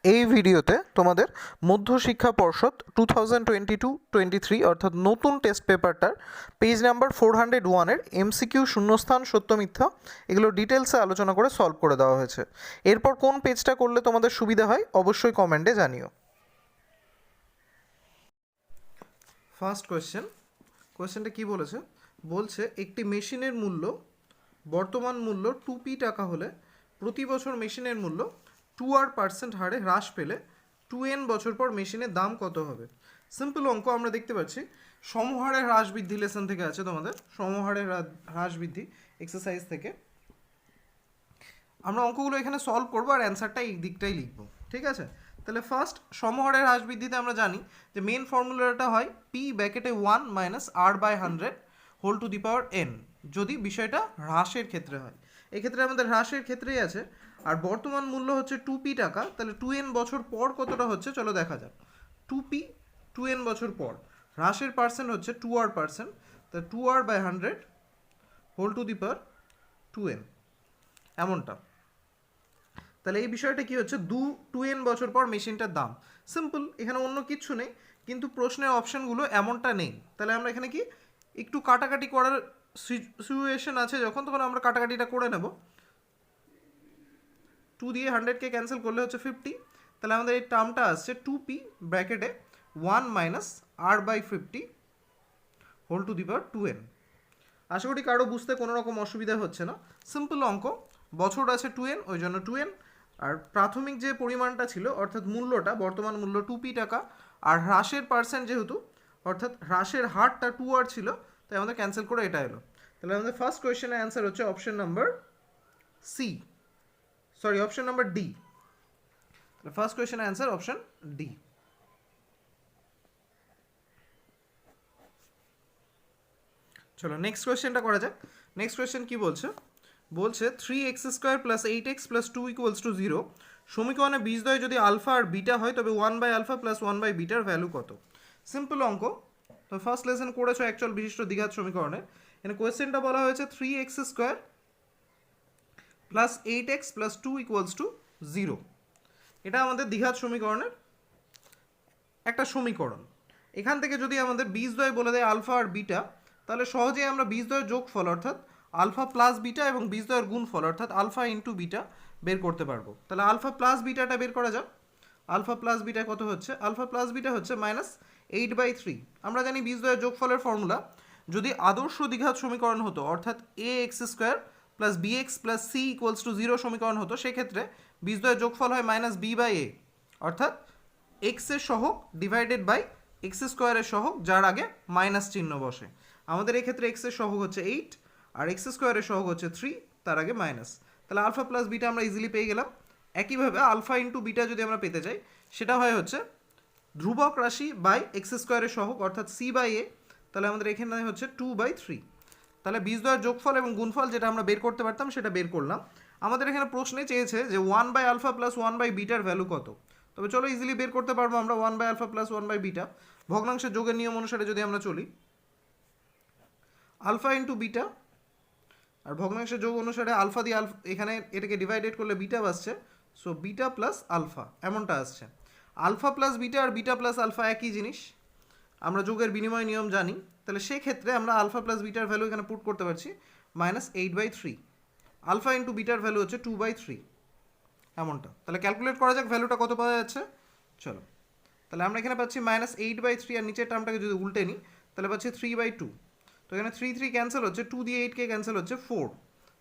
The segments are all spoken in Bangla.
এই ভিডিওতে তোমাদের মধ্যশিক্ষা পর্ষদ 2022-23 অর্থাৎ নতুন টেস্ট পেপারটার পেজ নাম্বার 401-এর এমসিকিউ শূন্যস্থান সত্য মিথ্যা এগুলো ডিটেলসে আলোচনা করে সলভ করে দেওয়া হয়েছে। এরপর কোন পেজটা করলে তোমাদের সুবিধা হয় অবশ্যই কমেন্টে জানিও। ফার্স্ট কোয়েশ্চেনটা কি বলেছে? বলছে একটি মেশিনের মূল্য বর্তমান মূল্য 2p টাকা হলে প্রতি বছর মেশিনের মূল্য 2% হারে হ্রাস পেলে 2n বছর পর মেশিনের দাম কত হবে? সিম্পল অঙ্ক আমরা দেখতে পাচ্ছি সমহারে হ্রাস বৃদ্ধি লেসন থেকে আছে, তোমাদের সমহারে হ্রাস বৃদ্ধি এক্সারসাইজ থেকে আমরা অঙ্কগুলো এখানে সলভ করবো আর অ্যান্সারটা এই দিকটাই লিখবো, ঠিক আছে? তাহলে ফার্স্ট সমহারের হ্রাস বৃদ্ধিতে আমরা জানি যে মেন ফর্মুলাটা হয় পি ব্র্যাকেটে 1 minus r by 100 whole to the power n, যদি বিষয়টা হ্রাসের ক্ষেত্রে হয়। এক্ষেত্রে আমাদের হ্রাসের ক্ষেত্রেই আছে। আর বর্তমান মূল্য হচ্ছে 2p টাকা, তাহলে 2n বছর পর কতটা হচ্ছে চলো দেখা যাক। 2p 2n বছর পর, হ্রাসের পার্সেন্ট হচ্ছে 2r%, তাহলে 2r by 100 whole to the power 2n, এমনটা। তাহলে এই বিষয়টা কি হচ্ছে 2n বছর পর মেশিনটার দাম। সিম্পল, এখানে অন্য কিছু নেই, কিন্তু প্রশ্নের অপশানগুলো এমনটা নেই। তাহলে আমরা এখানে কি একটু কাটাকাটি করার সিচুয়েশন আছে যখন, তখন আমরা কাটাকাটিটা করে নেব। 2 দিয়ে 100কে ক্যান্সেল করলে হচ্ছে 50, তাহলে আমাদের এই টার্মটা আসছে 2p ব্র্যাকেটে 1 minus r by 50 whole to the power 2n। আশা করি কারো বুঝতে কোনো রকম অসুবিধা হচ্ছে না। সিম্পল অঙ্ক, বছর আছে 2n, ওই জন্য 2n। আর প্রাথমিক যে পরিমাণটা ছিল অর্থাৎ মূল্যটা, বর্তমান মূল্য 2p টাকা, আর হ্রাসের পার্সেন্ট যেহেতু অর্থাৎ হ্রাসের হারটা 2r ছিল, তাই আমাদের ক্যান্সেল করে এটা এলো। তাহলে আমাদের ফার্স্ট কোয়েশ্চেনের অ্যান্সার হচ্ছে option number C, sorry option number D. তাহলে ফার্স্ট কোয়েশ্চেনের অ্যান্সার অপশন ডি। চলো নেক্সট কোয়েশ্চেনটা করা যাক। নেক্সট কোয়েশ্চেন কি বলছে? বলছে 3x² plus 8x plus 2 equals to 0 সমীকরণে বীজদ্বয় যদি আলফা আর বিটা হয় তবে 1/α প্লাস 1/বিটার ভ্যালু কত? সিম্পল অঙ্ক, তো ফার্স্ট লেসন করেছো একচল বিশিষ্ট দ্বিঘাত সমীকরণে। এখানে কোয়েশ্চেনটা বলা হয়েছে 3x² plus 8x plus 2 equals to 0। এটা আমাদের দ্বিঘাত সমীকরণের একটা সমীকরণ। এখান থেকে যদি আমাদের বীজদ্বয় বলে দেয় আলফা আর বিটা, তাহলে সহজেই আমরা বীজদ্বয়ের যোগফল অর্থাৎ আলফা প্লাস বিটা এবং বীজদ্বয়ের গুণফল অর্থাৎ আলফা ইন্টু বিটা বের করতে পারবো। তাহলে আলফা প্লাস বিটাটা বের করা যাক। আলফা প্লাস বিটা কত হচ্ছে? আলফা প্লাস বিটা হচ্ছে -8/3। আমরা জানি বীজদ্বয়ের যোগফলের ফর্মুলা, যদি আদর্শ দ্বিঘাত সমীকরণ হতো অর্থাৎ ax² plus bx plus c equals to 0 সমীকরণ হতো, সেক্ষেত্রে বীজদ্বয়ের যোগফল হয় -b/a, অর্থাৎ এক্স এর সহগ ডিভাইডেড বাই এক্স স্কোয়ারের সহগ যার আগে মাইনাস চিহ্ন বসে। আমাদের এই ক্ষেত্রে এক্স এর সহগ হচ্ছে 8 আর এক্স স্কোয়ারের সহগ হচ্ছে 3, তার আগে মাইনাস। তাহলে আলফা প্লাস বিটা আমরা ইজিলি পেয়ে গেলাম। একইভাবে আলফা ইন্টু বিটা যদি আমরা পেতে চাই, সেটা হয় হচ্ছে ধ্রুবক রাশি বাই এক্স স্কোয়ারের সহগ অর্থাৎ c/a, তাহলে আমাদের এখানে হচ্ছে 2/3। তাহলে বীজদ্বয়ের যোগফল এবং গুণফল যেটা আমরা বের করতে পারতাম সেটা বের করলাম। আমাদের এখানে প্রশ্নে চেয়েছে যে 1/α প্লাস 1/বিটার ভ্যালু কত? তবে চলো ইজিলি বের করতে পারবো আমরা 1/α প্লাস 1/বিটা। ভগ্নাংশের যোগের নিয়ম অনুসারে যদি আমরা চলি, আলফা ইন্টু বিটা, আর ভগ্নাংশের যোগ অনুসারে আলফা দিয়ে আলফা এখানে এটাকে ডিভাইডেড করলে বিটা আসছে, সো বিটা প্লাস আলফা এমনটা আসছে। আলফা প্লাস বিটা আর বিটা প্লাস আলফা একই জিনিস, আমরা যোগের বিনিময় নিয়ম জানি। তাহলে সেক্ষেত্রে আমরা আলফা প্লাস বিটার ভ্যালু এখানে পুট করতে পারছি -8/3। আলফা ইন্টু বিটার ভ্যালু হচ্ছে 2/3, এমনটা। তাহলে ক্যালকুলেট করা যাক ভ্যালুটা কত পাওয়া যাচ্ছে। চলো, তাহলে আমরা এখানে পাচ্ছি -8/3, আর নিচের টার্মটাকে যদি উল্টে নিই তাহলে পাচ্ছি 3/2। তো এখানে 3 ক্যান্সেল হচ্ছে, 2 দিয়ে 8কে ক্যান্সেল হচ্ছে 4,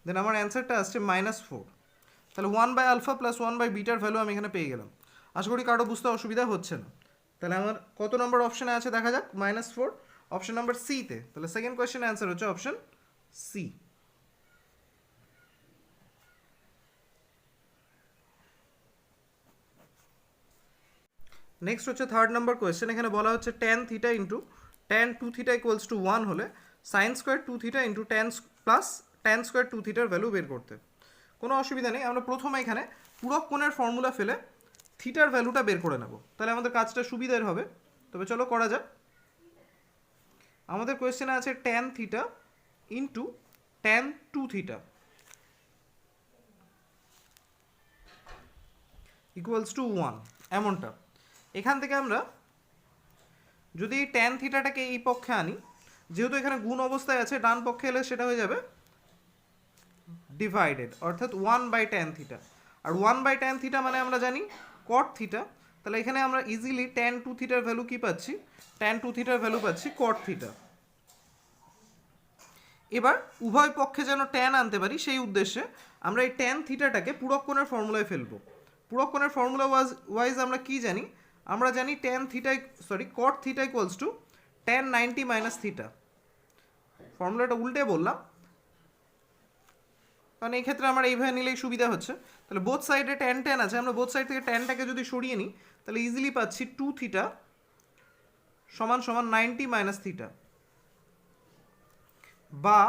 দেন আমার অ্যান্সারটা আসছে -4। তাহলে 1/α প্লাস 1/বিটার ভ্যালু আমি এখানে পেয়ে গেলাম। আশা করি কারো বুঝতে অসুবিধা হচ্ছে না। তাহলে আমার কত নম্বর অপশানে আছে দেখা যাক, -4, অপশন নাম্বার সিতে। তাহলে সেকেন্ড কোয়েশ্চেন অ্যান্সার হচ্ছে অপশন সি। নেক্সট হচ্ছে থার্ড নাম্বার কোয়েশ্চেন। এখানে বলা হচ্ছে tan θ into tan 2θ equals to 1 হলে sin square 2θ into tan plus tan square 2θর ভ্যালু বের করতে। কোনো অসুবিধা নেই, আমরা প্রথমে এখানে পূরক কোণের ফর্মুলা ফেলে থিটার ভ্যালুটা বের করে নেব, তাহলে আমাদের কাজটা সুবিধার হবে। তবে চলো করা যাক। আমাদের কোয়েশ্চেনে আছে tan θ into tan 2θ equals to 1 এমনটা। এখান থেকে আমরা যদি ট্যান থিটাটাকে এই পক্ষে আনি, যেহেতু এখানে গুণ অবস্থায় আছে, ডান পক্ষে এলে সেটা হয়ে যাবে ডিভাইডেড, অর্থাৎ 1/tan থিটা। আর 1/tan থিটা মানে আমরা জানি কট থিটা, তাহলে এখানে আমরা ইজিলি tan 2 থিটার ভ্যালু কি পাচ্ছি, tan 2 থিটার ভ্যালু পাচ্ছি কট থিটা। এবার উভয় পক্ষে যেন ট্যান আনতে পারি সেই উদ্দেশ্যে আমরা এই ট্যান থিটাটাকে পূরক কোণের ফর্মুলায় ফেলবো। পূরক কোণের ফর্মুলা ওয়াইজ আমরা কি জানি, আমরা জানি কট theta equals two tan 90 minus theta. ফর্মুলাটা উল্টে বললাম কারণ এই ক্ষেত্রে আমার এইভাবে নিলেই সুবিধা হচ্ছে। তাহলে বোথ সাইডে tan আছে, আমরা বোথ সাইড থেকে ট্যানটাকে যদি সরিয়ে নিই তাহলে ইজিলি পাচ্ছি 2 থিটা সমান সমান 90 মাইনাস থিটা, বা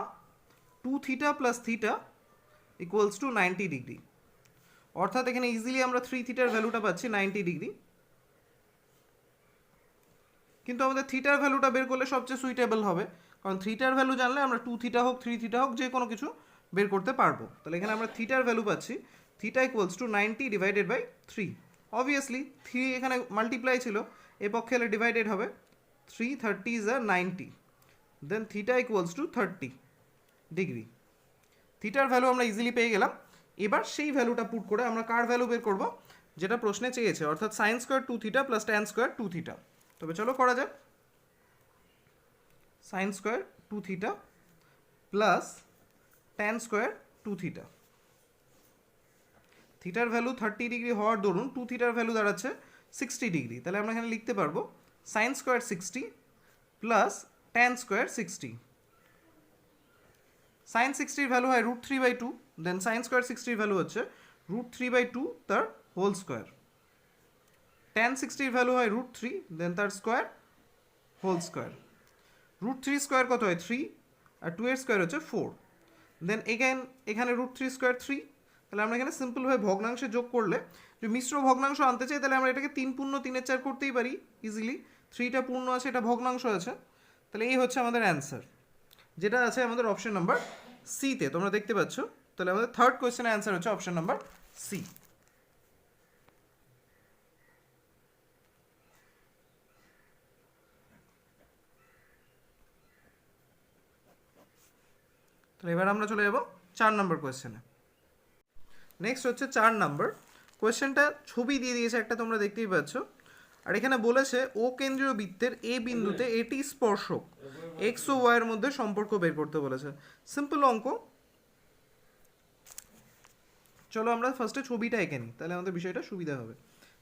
2 theta plus theta equals to 90 degree. অর্থাৎ এখানে ইজিলি আমরা 3 থিটার ভ্যালুটা পাচ্ছি 90 ডিগ্রি। কিন্তু আমাদের থিটার ভ্যালুটা বের করলে সবচেয়ে সুইটেবল হবে, কারণ থিটার ভ্যালু জানলে আমরা 2 থিটা হোক 3 থিটা হোক যে কোনো কিছু বের করতে পারবো। তাহলে এখানে আমরা থিটার ভ্যালু পাচ্ছি theta equals to 90 divided by 3। Obviously 3 এখানে মাল্টিপ্লাই ছিল, এ পক্ষে এলে ডিভাইডেড হবে, 3 30 is 90, then theta equals to 30 degree. থিটার ভ্যালু আমরা ইজিলি পেয়ে গেলাম। এবার সেই ভ্যালুটা পুট করে আমরা কার ভ্যালু বের করব, যেটা প্রশ্নে চেয়েছে, অর্থাৎ sine square 2 theta plus tan square 2 theta. তবে চলো করা যাক। Sine square 2 theta plus tan square 2 theta. থিটার ভ্যালু 30 ডিগ্রি হওয়ার দরুন 2 থিটার ভ্যালু দাঁড়াচ্ছে 60 ডিগ্রি। তাহলে আমরা এখানে লিখতে পারবো sine square 60 plus tan square 60। Sine 60 value হয় √3/2, দেন সাইন স্কোয়ার 60 ভ্যালু হচ্ছে √3/2 তার হোল স্কোয়ার। ট্যান 60 ভ্যালু হয় √3, দেন তার স্কোয়ার হোল স্কোয়ার। √3 স্কোয়ার কত হয় 3, আর 2 এর স্কোয়ার হচ্ছে 4। দেন এখানে √3 স্কোয়ার 3। তাহলে আমরা এখানে সিম্পলভাবে ভগ্নাংশে যোগ করলে, যে মিশ্র ভগ্নাংশ আনতে চাই তাহলে আমরা এটাকে 3 পূর্ণ 3 এর 4 করতেই পারি ইজিলি। 3টা পূর্ণ আছে, এটা ভগ্নাংশ আছে। তাহলে এই হচ্ছে আমাদের অ্যান্সার, যেটা আছে আমাদের অপশন নাম্বার সিতে, তোমরা দেখতে পাচ্ছ। তাহলে আমাদের থার্ড কোয়েশ্চেনের অ্যান্সার হচ্ছে অপশন নাম্বার সি। তাহলে এবার আমরা চলে যাব 4 নম্বর কোয়েশ্চেনে। নেক্সট হচ্ছে 4 নম্বর কোয়েশ্চেনটা, ছবি দিয়ে দিয়েছে একটা, তোমরা দেখতেই পাচ্ছ। আর এখানে বলেছে ও কেন্দ্রীয় বৃত্তের এ বিন্দুতে এটি স্পর্শক, এক্স ও ওয়াই এর মধ্যে সম্পর্ক বের করতে বলেছে। সিম্পল অঙ্ক। চলো আমরা ফার্স্টে ছবিটা এঁকে নিই, তাহলে আমাদের বিষয়টা সুবিধা হবে।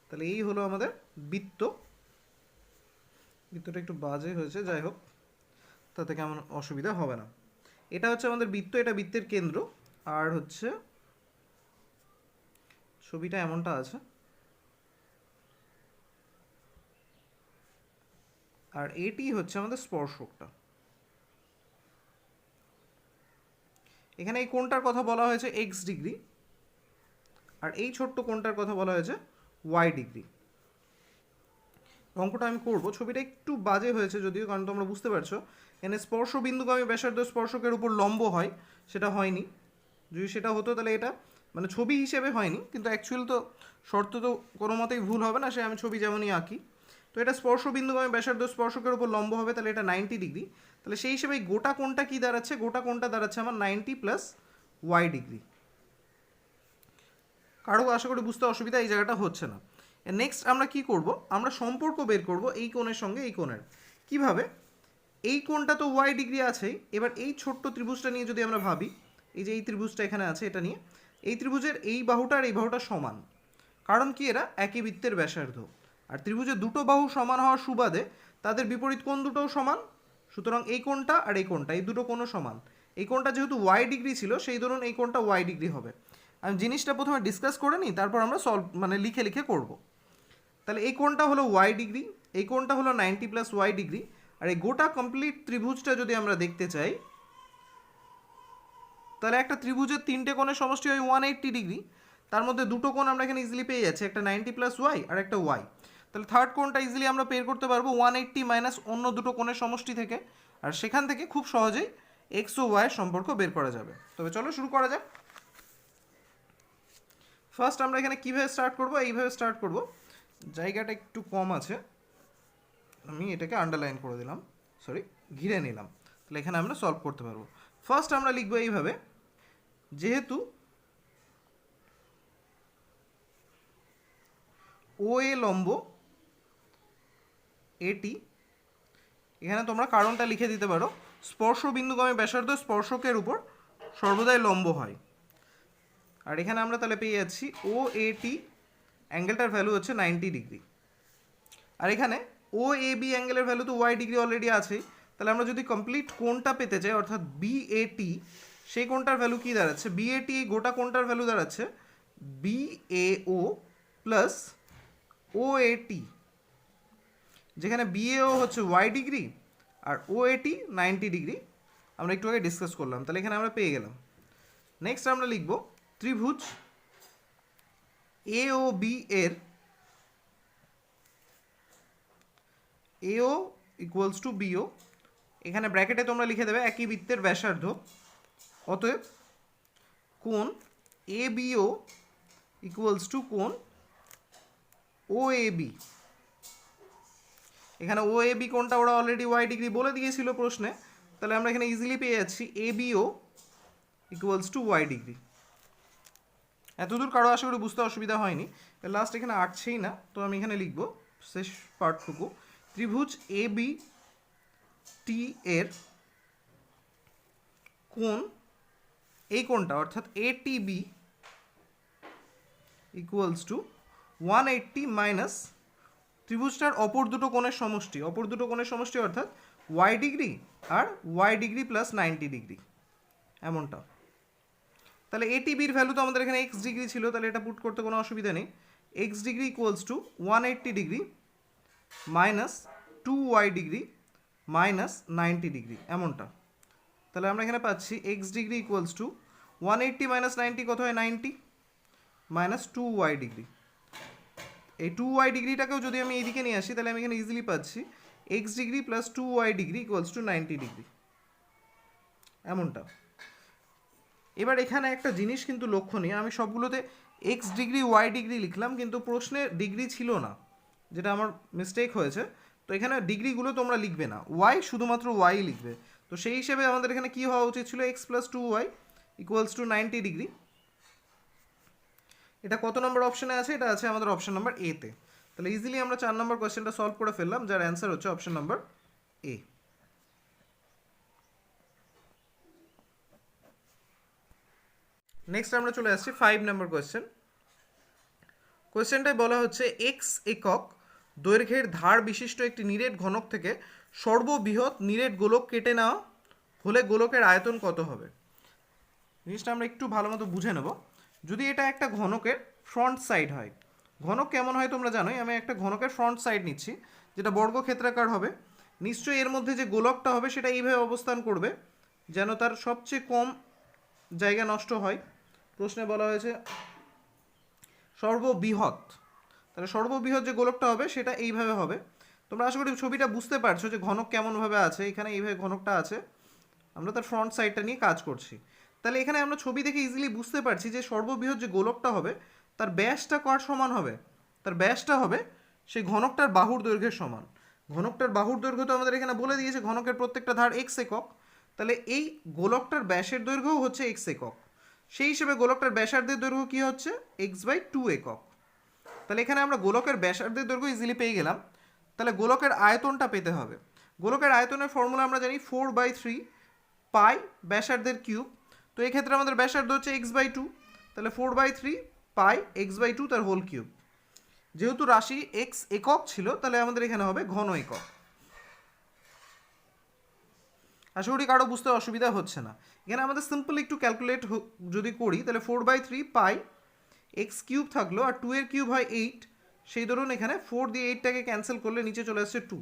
তাহলে এই হলো আমাদের বৃত্ত। বৃত্তটা একটু বাজে হয়েছে, যাই হোক তাতে কেমন অসুবিধা হবে না। এটা হচ্ছে আমাদের বৃত্ত, এটা বৃত্তের কেন্দ্র। আর হচ্ছে ছবিটা এমনটা আছে, আর এটি হচ্ছে আমাদের স্পর্শকটা। এখানে এই কোণটার কথা বলা হয়েছে এক্স ডিগ্রি, আর এই ছোট্ট কোণটার কথা বলা হয়েছে ওয়াই ডিগ্রি। অঙ্কটা আমি করব। ছবিটা একটু বাজে হয়েছে যদিও, কারণ তোমরা বুঝতে পারছো এখানে স্পর্শ বিন্দুগামী ব্যাসার্ধ স্পর্শকের উপর লম্ব হয়, সেটা হয়নি। যদি সেটা হতো তাহলে এটা মানে ছবি হিসেবে হয়নি, কিন্তু অ্যাকচুয়াল তো শর্ত তো কোনো মতেই ভুল হবে না, সে আমি ছবি যেমনই আঁকি। তো এটা স্পর্শ বিন্দুগামী ব্যাসার্ধ স্পর্শকের উপর লম্ব হবে, তাহলে এটা 90 ডিগ্রি। তাহলে সেই হিসেবে গোটা কোণটা কি দাঁড়াচ্ছে, গোটা কোণটা দাঁড়াচ্ছে আমার 90 প্লাস ওয়াই ডিগ্রি। কারো আশা করি বুঝতে অসুবিধা এই জায়গাটা হচ্ছে না। নেক্সট আমরা কি করব, আমরা সম্পর্ক বের করব এই কোণের সঙ্গে এই কোণের। কিভাবে, এই কোণটা তো ওয়াই ডিগ্রি আছেই। এবার এই ছোট্ট ত্রিভুজটা নিয়ে যদি আমরা ভাবি, এই যে এই ত্রিভুজটা এখানে আছে, এটা নিয়ে এই ত্রিভুজের এই বাহুটা আর এই বাহুটা সমান, কারণ কি এরা একই বৃত্তের ব্যাসার্ধ। আর ত্রিভুজের দুটো বাহু সমান হওয়ার সুবাদে তাদের বিপরীত কোণ দুটোও সমান। সুতরাং এই কোণটা আর এই কোণটা, এই দুটো কোণও সমান। এই কোণটা যেহেতু ওয়াই ডিগ্রি ছিল, সেই ধরুন এই কোণটা ওয়াই ডিগ্রি হবে। আমি জিনিসটা প্রথমে ডিসকাস করে নিই, তারপর আমরা লিখে লিখে করব। তাহলে এই কোণটা হলো ওয়াই ডিগ্রি, এই কোণটা হলো 90 প্লাস ওয়াই ডিগ্রি। আর এই গোটা কমপ্লিট ত্রিভুজটা যদি আমরা দেখতে চাই, তাহলে একটা ত্রিভুজের 3টে কোণের সমষ্টি হয় 180 ডিগ্রি। তার মধ্যে দুটো কোণ আমরা এখানে ইজিলি পেয়ে যাচ্ছি, একটা 90 প্লাস ওয়াই আর একটা ওয়াই। তাহলে থার্ড কোণটা ইজিলি আমরা বের করতে পারবো 180 মাইনাস অন্য দুটো কোণের সমষ্টি থেকে। আর সেখান থেকে খুব সহজেই এক্স ও ওয়াই সম্পর্ক বের করা যাবে। তবে চলো শুরু করা যাক। ফার্স্ট আমরা এখানে কীভাবে স্টার্ট করব, এইভাবে স্টার্ট করব, জায়গাটা একটু কম আছে, আমি এটাকে আন্ডারলাইন করে দিলাম, সরি ঘিরে নিলাম, তাহলে এখানে আমরা সলভ করতে পারবো। ফার্স্ট আমরা লিখবো এইভাবে, যেহেতু ও এ লম্ব এটি, এখানে তোমরা কারণটা লিখে দিতে পারো, স্পর্শ বিন্দুগামী ব্যাসার্ধ স্পর্শকের উপর সর্বদাই লম্ব হয়। আর এখানে আমরা তাহলে পেয়ে যাচ্ছি ও এ টি অ্যাঙ্গেলটার ভ্যালু হচ্ছে 90 ডিগ্রি। আর এখানে ও এ বি অ্যাঙ্গেলের ভ্যালু তো ওয়াই ডিগ্রি অলরেডি আছেই, তাহলে আমরা যদি কমপ্লিট কোণটা পেতে চাই অর্থাৎ বি এ টি, সেই কোণটার ভ্যালু কী দাঁড়াচ্ছে, বি এ টি এই গোটা কোণটার ভ্যালু দাঁড়াচ্ছে বি এ ও প্লাস ও এ টি, যেখানে বি এ ও হচ্ছে ওয়াই ডিগ্রি আর ও এ টি 90 ডিগ্রি, আমরা একটু আগে ডিসকাস করলাম, তাহলে এখানে আমরা পেয়ে গেলাম। নেক্সট আমরা লিখব ত্রিভুজ এ ও বি এর এও ইকুয়ালস টু বিও, এখানে ব্র্যাকেটে তোমরা লিখে দেবে একই বৃত্তের ব্যাসার্ধ, অতএব কোণ এ বিও ইকুয়ালস টু কোণ ও এ বি। এখানে ও এ বি কোণটা ওরা অলরেডি ওয়াই ডিগ্রি বলে দিয়েছিল প্রশ্নে, তাহলে আমরা এখানে ইজিলি পেয়ে যাচ্ছি A B O equals to y degree. এতদূর কারো আশা করি বুঝতে অসুবিধা হয়নি, লাস্ট এখানে আটছেই না, তো আমি এখানে লিখব শেষ পার্টটুকু, ত্রিভুজ এ বি টি এর কোণ, এই কোণটা অর্থাৎ A T B equals to 180 minus ত্রিভুজটার অপর দুটো কোণের সমষ্টি, অপর দুটো কোণের সমষ্টি অর্থাৎ ওয়াই ডিগ্রি আর ওয়াই ডিগ্রি প্লাস 90 ডিগ্রি, এমনটা। তাহলে এটিবির ভ্যালু তো আমাদের এখানে এক্স ডিগ্রি ছিল, তাহলে এটা পুট করতে কোনো অসুবিধা নেই, x degree equals to 180 degree minus 2y degree minus 90 degree, এমনটা। তাহলে আমরা এখানে পাচ্ছি x degree equals to 180 minus 90 কত হয়, 90 মাইনাস 2y ডিগ্রি। এই 2y ডিগ্রিটাকেও যদি আমি এইদিকে নিয়ে আসি, তাহলে আমি এখানে ইজিলি পাচ্ছি x degree plus 2y degree equals to 90 degree, এমনটা। এবার এখানে একটা জিনিস কিন্তু লক্ষণীয়, আমি সবগুলোতে এক্স ডিগ্রি ওয়াই ডিগ্রি লিখলাম, কিন্তু প্রশ্নে ডিগ্রি ছিল না, যেটা আমার মিস্টেক হয়েছে। তো এখানে ডিগ্রিগুলো তোমরা লিখবে না, ওয়াই শুধুমাত্র ওয়াই লিখবে। তো সেই হিসেবে আমাদের এখানে কী হওয়া উচিত ছিল, x plus 2y equals to 90 degree. এটা কত নম্বর অপশনে আছে, এটা আছে আমাদের অপশন নাম্বার এতে। তাহলে ইজিলি আমরা 4 নম্বর কোয়েশ্চেনটা সলভ করে ফেললাম, যার অ্যান্সার হচ্ছে অপশন নাম্বার এ। নেক্সট আমরা চলে আসছি 5 নম্বর কোয়েশ্চেন। কোয়েশ্চেনটায় বলা হচ্ছে এক্স একক দৈর্ঘ্যের ধার বিশিষ্ট একটি নিরেট ঘনক থেকে সর্ববৃহৎ নিরেট গোলক কেটে নেওয়া হলে গোলকের আয়তন কত হবে। জিনিসটা আমরা একটু ভালো মতো বুঝে নেব। যদি এটা একটা ঘনকের ফ্রন্ট সাইড হয়, ঘনক কেমন হয় তোমরা জানোই, আমি একটা ঘনকের ফ্রন্ট সাইড নিচ্ছি যেটা বর্গক্ষেত্রাকার হবে, নিশ্চয়ই এর মধ্যে যে গোলকটা হবে সেটা এইভাবে অবস্থান করবে যেন তার সবচেয়ে কম জায়গা নষ্ট হয়। প্রশ্নে বলা হয়েছে সর্ববৃহৎ, তাহলে সর্ববৃহৎ যে গোলকটা হবে সেটা এইভাবে হবে। তোমরা আশা করি ছবিটা বুঝতে পারছো যে ঘনক কেমনভাবে আছে, এখানে এইভাবে ঘনকটা আছে, আমরা তার ফ্রন্ট সাইডটা নিয়ে কাজ করছি। তাহলে এখানে আমরা ছবি দেখে ইজিলি বুঝতে পারছি যে সর্ববৃহৎ যে গোলকটা হবে তার ব্যাসটা কার সমান হবে, তার ব্যাসটা হবে সেই ঘনকটার বাহুর দৈর্ঘ্যের সমান। ঘনকটার বাহুর দৈর্ঘ্য তো আমাদের এখানে বলে দিয়েছে, ঘনকের প্রত্যেকটা ধার এক্স একক, তাহলে এই গোলকটার ব্যাসের দৈর্ঘ্যও হচ্ছে এক্স একক, সেই হিসেবে গোলকটার ব্যাসার্ধের দৈর্ঘ্য কী হচ্ছে, x/2 একক। তাহলে এখানে আমরা গোলকের ব্যাসার্ধের দৈর্ঘ্য ইজিলি পেয়ে গেলাম। তাহলে গোলকের আয়তনটা পেতে হবে। গোলকের আয়তনের ফর্মুলা আমরা জানি 4/3 পাই ব্যাসার্ধের কিউব, তো এক্ষেত্রে আমাদের ব্যাসার্ধ হচ্ছে x/2, তাহলে 4/3 পাই x/2 তার হোল কিউব। যেহেতু রাশি x একক ছিল তাহলে আমাদের এখানে হবে ঘন একক। আশা করি কারো বুঝতে অসুবিধা হচ্ছে না। এখানে আমাদের সিম্পল একটু ক্যালকুলেট যদি করি, তাহলে 4/3 পাই এক্স কিউব থাকলো, আর 2 এর কিউব হয় 8, সেই ধরুন এখানে 4 দিয়ে 8টাকে ক্যান্সেল করলে নিচে চলে আসছে 2।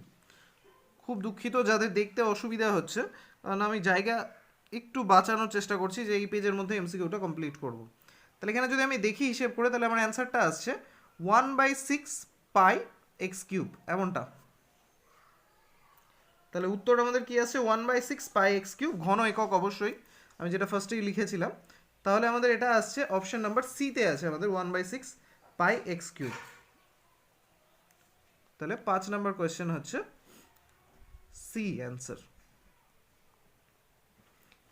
খুব দুঃখিত যাদের দেখতে অসুবিধা হচ্ছে, কারণ আমি জায়গা একটু বাঁচানোর চেষ্টা করছি যে এই পেজের মধ্যে এমসিকিউটা কমপ্লিট করব। তাহলে এখানে যদি আমি দেখি হিসেব করে, তাহলে আমার অ্যান্সারটা আসছে 1/6 পাই এক্স কিউব, এমনটা। তাহলে উত্তর আমাদের কি আসছে 1/6 পাই এক্স কিউব, ঘন একক অবশ্যই, আমি যেটা ফার্স্টেই লিখেছিলাম। তাহলে আমাদের এটা আসছে অপশন নাম্বার সিতে আছে আমাদের 1/6 পাই এক্স কিউব। তাহলে 5 নম্বর কোয়েশ্চেন হচ্ছে সি অ্যান্সার।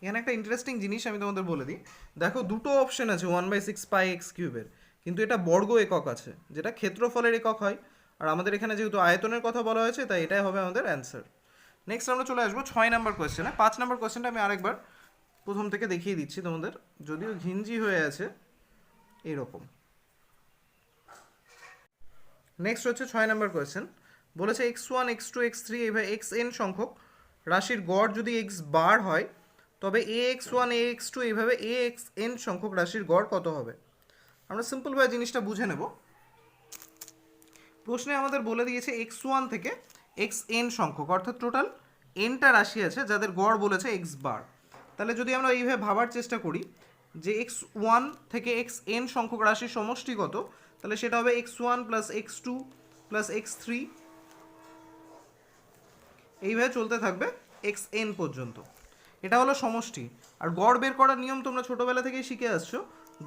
এখানে একটা ইন্টারেস্টিং জিনিস আমি তোমাদের বলে দিই, দেখো দুটো অপশন আছে 1/6 পাই এক্স কিউবের, কিন্তু এটা বর্গ একক আছে যেটা ক্ষেত্রফলের একক হয়, আর আমাদের এখানে যেহেতু আয়তনের কথা বলা হয়েছে তাই এটাই হবে আমাদের অ্যান্সার। নেক্সট আমরা চলে আসবো 6 নম্বর কোয়েশ্চেনে। 5 নম্বর কোয়েশ্চেনটা আমি আরেকবার প্রথম থেকে দেখিয়ে দিচ্ছি তোমাদের, যদিও ঘিঞ্জি হয়ে আছে এরকম। নেক্সট হচ্ছে 6 নম্বর কোয়েশ্চেন, বলেছে x1 x2 x3 এইভাবে xn সংখ্যক রাশির গড় যদি x বার হয় তবে ax1 ax2 এইভাবে axn সংখ্যক রাশির গড় কত হবে। আমরা সিম্পলভাবে জিনিসটা বুঝে নেব। প্রশ্নে আমাদের বলে দিয়েছে x1 থেকে xn সংখ্যক, অর্থাৎ টোটাল nটা রাশি আছে যাদের গড় বলেছে x বার। তাহলে যদি আমরা এইভাবে ভাবার চেষ্টা করি যে x1 থেকে xn সংখ্যক রাশির সমষ্টি কত, তাহলে সেটা হবে x1 plus x2 plus x3, এইভাবে চলতে থাকবে xn পর্যন্ত। এটা হলো সমষ্টি। আর গড় বের করার নিয়ম তোমরা ছোটোবেলা থেকেই শিখে আসছো,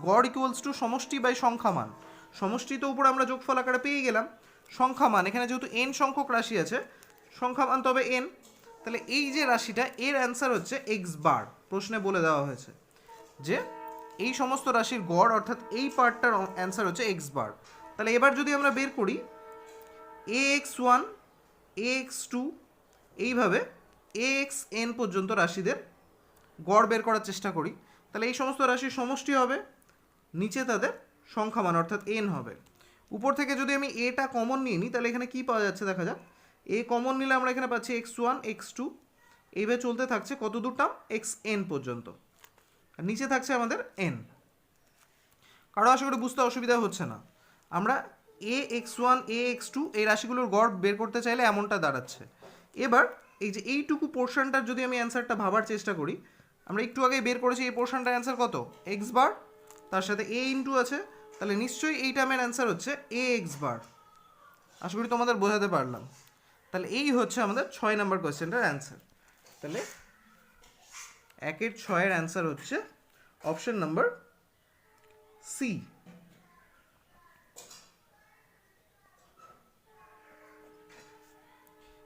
গড় ইকুয়ালস টু সমষ্টি বাই সংখ্যামান। সমষ্টি তো উপরে আমরা যোগফল আকারে পেয়ে গেলাম, সংখ্যামান এখানে যেহেতু n সংখ্যক রাশি আছে, সংখ্যামান তবে n, তাহলে এই যে রাশিটা এর অ্যান্সার হচ্ছে এক্স বার। প্রশ্নে বলে দেওয়া হয়েছে যে এই সমস্ত রাশির গড় অর্থাৎ এই পার্টটার অ্যান্সার হচ্ছে এক্স বার। তাহলে এবার যদি আমরা বের করি ax1 ax2 এইভাবে axn পর্যন্ত রাশিদের গড় বের করার চেষ্টা করি, তাহলে এই সমস্ত রাশির সমষ্টি হবে, নিচে তাদের সংখ্যামান অর্থাৎ n হবে। উপর থেকে যদি আমি এটা কমন নিয়ে নিই তাহলে এখানে কি পাওয়া যাচ্ছে দেখা যাক, এ কমন নিলে আমরা এখানে পাচ্ছি x1 x2, এইভাবে চলতে থাকছে কত দূর টার্ম xn পর্যন্ত, আর নিচে থাকছে আমাদের n। কারো আশা করি বুঝতে অসুবিধা হচ্ছে না। আমরা ax1 ax2 এই রাশিগুলোর গড় বের করতে চাইলে এমনটা দাঁড়াচ্ছে। এবার এই যে এইটুকু পোর্শনটার যদি আমি অ্যান্সারটা ভাবার চেষ্টা করি, আমরা একটু আগে বের করেছি এই পোর্শনটার অ্যান্সার কত এক্স বার, তার সাথে a ইন্টু আছে, তাহলে নিশ্চয়ই এই টার্মের অ্যান্সার হচ্ছে a এক্স বার। আশা করি তোমাদের বোঝাতে পারলাম। তাহলে এই হচ্ছে আমাদের 6 নম্বর কোয়েশ্চেনটার অ্যান্সার। তাহলে 1-এর 6-এর অ্যান্সার হচ্ছে অপশন নাম্বার সি।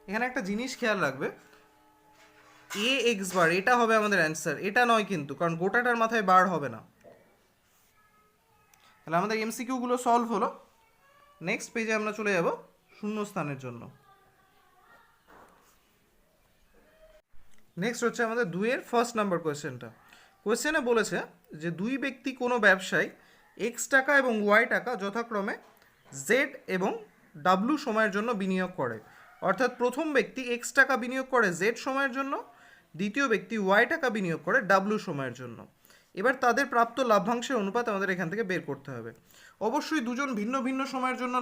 এখানে একটা জিনিস খেয়াল রাখবে, এ এক্স বার এটা হবে আমাদের অ্যান্সার, এটা নয় কিন্তু, কারণ গোটাটার মাথায় বার হবে না। তাহলে আমাদের এমসিকিউগুলো সলভ হলো। নেক্সট পেজে আমরা চলে যাব শূন্যস্থানের জন্য। নেক্সট হচ্ছে আমাদের 2-এর ফার্স্ট নাম্বার কোয়েশ্চেনটা। কোয়েশ্চেনে বলেছে যে দুই ব্যক্তি কোনো ব্যবসায় এক্স টাকা এবং ওয়াই টাকা যথাক্রমে জেড এবং ডাব্লু সময়ের জন্য বিনিয়োগ করে, অর্থাৎ প্রথম ব্যক্তি এক্স টাকা বিনিয়োগ করে জেড সময়ের জন্য, দ্বিতীয় ব্যক্তি ওয়াই টাকা বিনিয়োগ করে ডাব্লু সময়ের জন্য। এবার তাদের প্রাপ্ত লাভ্যাংশের অনুপাত আমাদের এখান থেকে বের করতে হবে। অবশ্যই দুজন ভিন্ন ভিন্ন সময়ের জন্য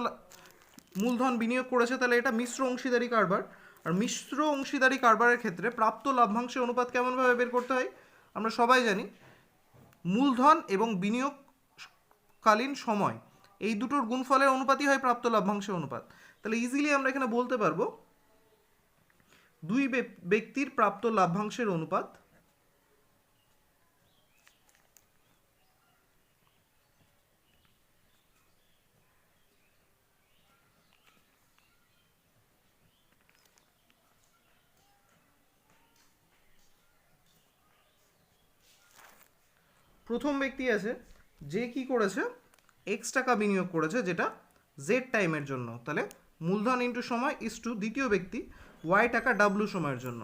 মূলধন বিনিয়োগ করেছে, তাহলে এটা মিশ্র অংশীদারি কারবার। আর মিশ্র অংশীদারি কারবারের ক্ষেত্রে প্রাপ্ত লাভ্যাংশের অনুপাত কেমনভাবে বের করতে হয় আমরা সবাই জানি, মূলধন এবং বিনিয়োগকালীন সময় এই দুটোর গুণফলের অনুপাতই হয় প্রাপ্ত লাভ্যাংশের অনুপাত। তাহলে ইজিলি আমরা এখানে বলতে পারবো দুই ব্যক্তির প্রাপ্ত লাভ্যাংশের অনুপাত প্রথম ব্যক্তি আছে যে কি করেছে এক্স টাকা বিনিয়োগ করেছে যেটা জেড টাইমের জন্য, তাহলে মূলধন ইন্টু সময় ইস টু দ্বিতীয় ব্যক্তি ওয়াই টাকা ডাব্লু সময়ের জন্য,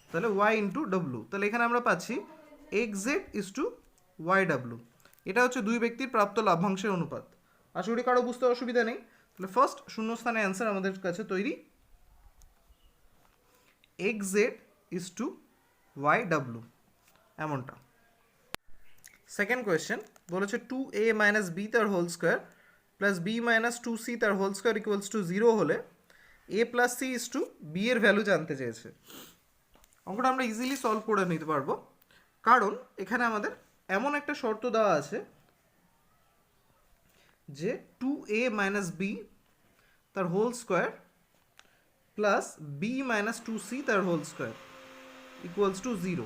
তাহলে ওয়াই ইন্টু ডাব্লু। তাহলে এখানে আমরা পাচ্ছি x z is to y W. এটা হচ্ছে দুই ব্যক্তির প্রাপ্ত লাভ্যাংশের অনুপাত। আশা করি কারো বুঝতে অসুবিধা নেই। তাহলে ফার্স্ট শূন্যস্থানে অ্যান্সার আমাদের কাছে তৈরি, x z is to y ডাব্লু এমনটা। সেকেন্ড কোয়েশ্চেন বলেছে 2a মাইনাস বি তার whole square plus b minus 2c তার হোল স্কোয়ার ইকুয়ালস টু 0 হলে a plus c is to b এর ভ্যালু জানতে চেয়েছে। অঙ্কটা আমরা ইজিলি সলভ করে নিতে পারবো, কারণ এখানে আমাদের এমন একটা শর্ত দেওয়া আছে যে 2a মাইনাস বি তার whole square plus b minus 2c তার whole square equals to 0।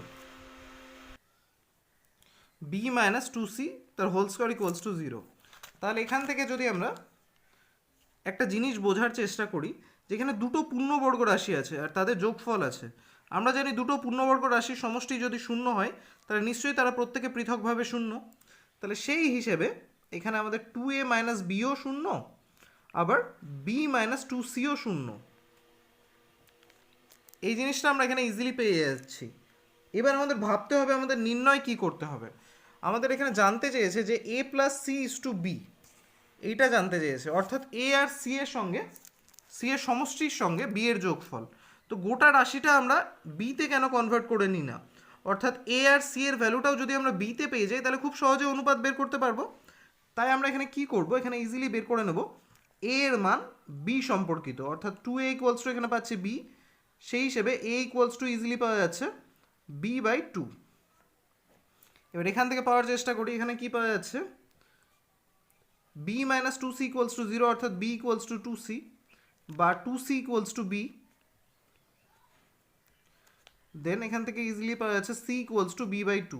B minus two c তার হোল স্কোয়ার ইকুয়ালস টু 0। তাহলে এখান থেকে যদি আমরা একটা জিনিস বোঝার চেষ্টা করি, যেখানে দুটো পূর্ণবর্গ রাশি আছে আর তাদের যোগফল আছে, আমরা জানি দুটো পূর্ণবর্গ রাশির সমষ্টি যদি শূন্য হয় তাহলে নিশ্চয়ই তারা প্রত্যেকে পৃথকভাবে শূন্য। তাহলে সেই হিসেবে এখানে আমাদের 2a মাইনাস বিও শূন্য, আবার বি মাইনাস টু সিও শূন্য। এই জিনিসটা আমরা এখানে ইজিলি পেয়ে যাচ্ছি। এবার আমাদের ভাবতে হবে আমাদের নির্ণয় কি করতে হবে। আমাদের এখানে জানতে চেয়েছে যে A plus C is two B, এইটা জানতে চেয়েছে, অর্থাৎ এ আর সি এর সঙ্গে, সি এর সমষ্টির সঙ্গে বি এর যোগফল। তো গোটা রাশিটা আমরা বিতে কেন কনভার্ট করে নিই না, অর্থাৎ এ আর সি এর ভ্যালুটাও যদি আমরা বিতে পেয়ে যাই তাহলে খুব সহজে অনুপাত বের করতে পারবো। তাই আমরা এখানে কি করব, এখানে ইজিলি বের করে নেব এ এর মান বি সম্পর্কিত, অর্থাৎ 2a ইকুয়ালস টু এখানে পাচ্ছি বি, সেই হিসেবে এ ইকুয়ালস টু ইজিলি পাওয়া যাচ্ছে বি বাই 2। এবার এখান থেকে পাওয়ার চেষ্টা করি, এখানে কি পাওয়া যাচ্ছে, b minus two c equals to 0, অর্থাৎ বি ইকুয়ালস টু 2c, বা 2c ইকুয়ালস টু বি। দেন এখান থেকে ইজিলি পাওয়া যাচ্ছে c equals to b by 2।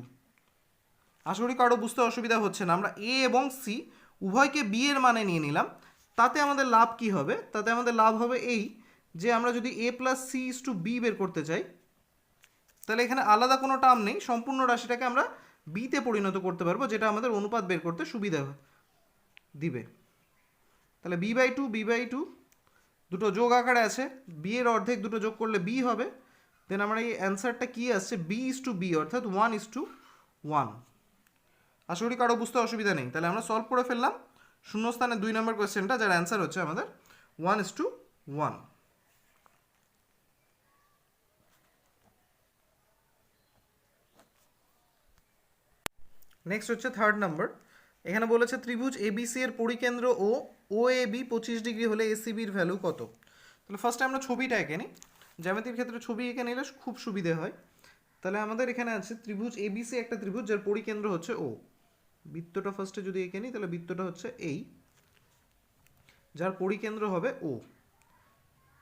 আশা করি কারো বুঝতে অসুবিধা হচ্ছে না। আমরা এ এবং সি উভয়কে বি এর মানে নিয়ে নিলাম, তাতে আমাদের লাভ কি হবে, তাতে আমাদের লাভ হবে এই যে আমরা যদি A plus C is two B বের করতে চাই তাহলে এখানে আলাদা কোনো টার্ম নেই, সম্পূর্ণ রাশিটাকে আমরা বিতে পরিণত করতে পারবো, যেটা আমাদের অনুপাত বের করতে সুবিধা দিবে। তাহলে b by two, b by two দুটো যোগ আকারে আছে, বি এর অর্ধেক দুটো যোগ করলে বি হবে। দেন আমরা এই অ্যান্সারটা কি আসছে, বি ইজ টু বি, অর্থাৎ 1:1। আশা করি কারো বুঝতে অসুবিধা নেই। তাহলে আমরা সলভ করে ফেললাম শূন্যস্থানে 2 নম্বর কোয়েশ্চেনটা, যার অ্যান্সার হচ্ছে আমাদের 1:1। নেক্সট হচ্ছে 3rd নাম্বার। এখানে বলেছে ত্রিভুজ এবিসি এর পরিকেন্দ্র ও এ বি 25 ডিগ্রি হলে এসিবির ভ্যালু কত। তাহলে ফার্স্টে আমরা ছবিটা এঁকে নিই, জ্যামিতির ক্ষেত্রে ছবি এঁকে নিলে খুব সুবিধে হয়। তাহলে আমাদের এখানে আছে ত্রিভুজ এবিসি, একটা ত্রিভুজ যার পরিকেন্দ্র হচ্ছে ও। বৃত্তটা ফার্স্টে যদি এঁকে নিই তাহলে বৃত্তটা হচ্ছে এই, যার পরিকেন্দ্র হবে ও।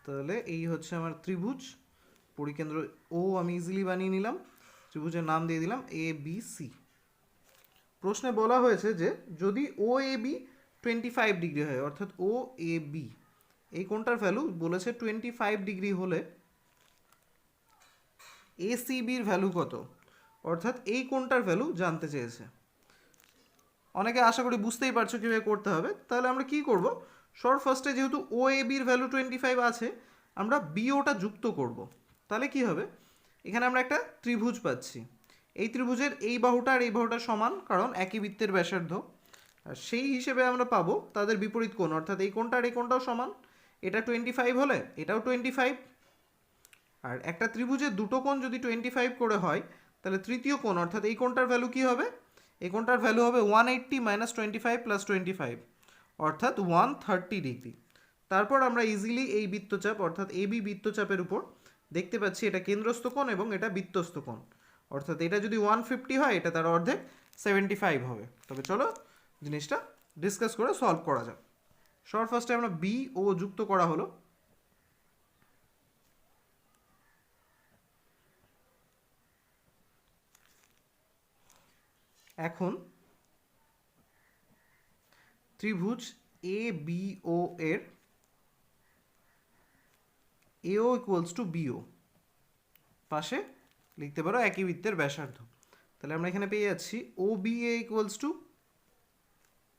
তাহলে এই হচ্ছে আমার ত্রিভুজ, পরিকেন্দ্র ও আমি ইজিলি বানিয়ে নিলাম, ত্রিভুজের নাম দিয়ে দিলাম এ বি সি। প্রশ্নে বলা হয়েছে যে যদি ও এ বি 25 ডিগ্রি হয়, অর্থাৎ ও এ বি এই কোণটার ভ্যালু বলেছে 25 ডিগ্রি হলে এসিবির ভ্যালু কত, অর্থাৎ এই কোণটার ভ্যালু জানতে চেয়েছে। অনেকে আশা করি বুঝতেই পারছো কীভাবে করতে হবে। তাহলে আমরা কি করব, সর ফার্স্টে যেহেতু ও এ বির ভ্যালু 25 আছে, আমরা বিওটা যুক্ত করব। তাহলে কি হবে, এখানে আমরা একটা ত্রিভুজ পাচ্ছি, এই ত্রিভুজের এই বাহুটা আর এই বাহুটা সমান, কারণ একই বৃত্তের ব্যাসার্ধ। আর সেই হিসেবে আমরা পাবো তাদের বিপরীত কোণ, অর্থাৎ এই কোণটা আর এই কোণটাও সমান। এটা 25 হলে এটাও 25। আর একটা ত্রিভুজের দুটো কোণ যদি 25 করে হয় তাহলে তৃতীয় কোণ, অর্থাৎ এই কোণটার ভ্যালু কি হবে, এই কোণটার ভ্যালু হবে 180 মাইনাস 25 প্লাস 25, অর্থাৎ 130 ডিগ্রি। তারপর আমরা ইজিলি এই বৃত্তচাপ, অর্থাৎ এবি বৃত্তচাপের উপর দেখতে পাচ্ছি এটা কেন্দ্রস্থ কোণ এবং এটা বৃত্তস্থ কোণ, অর্থাৎ এটা যদি 150 হয় এটা তার অর্ধেক 75 হবে। তবে চলো জিনিসটা ডিসকাস করে সলভ করা যাক। সবার ফার্স্টে আমরা বি ও যুক্ত করা হলো, এখন ত্রিভুজ এ বি ও এর এও ইকুয়ালস টু বিও পাশে লিখতে পারো একই বৃত্তের ব্যাসার্ধ। তাহলে আমরা এখানে পেয়ে যাচ্ছি O B A equals to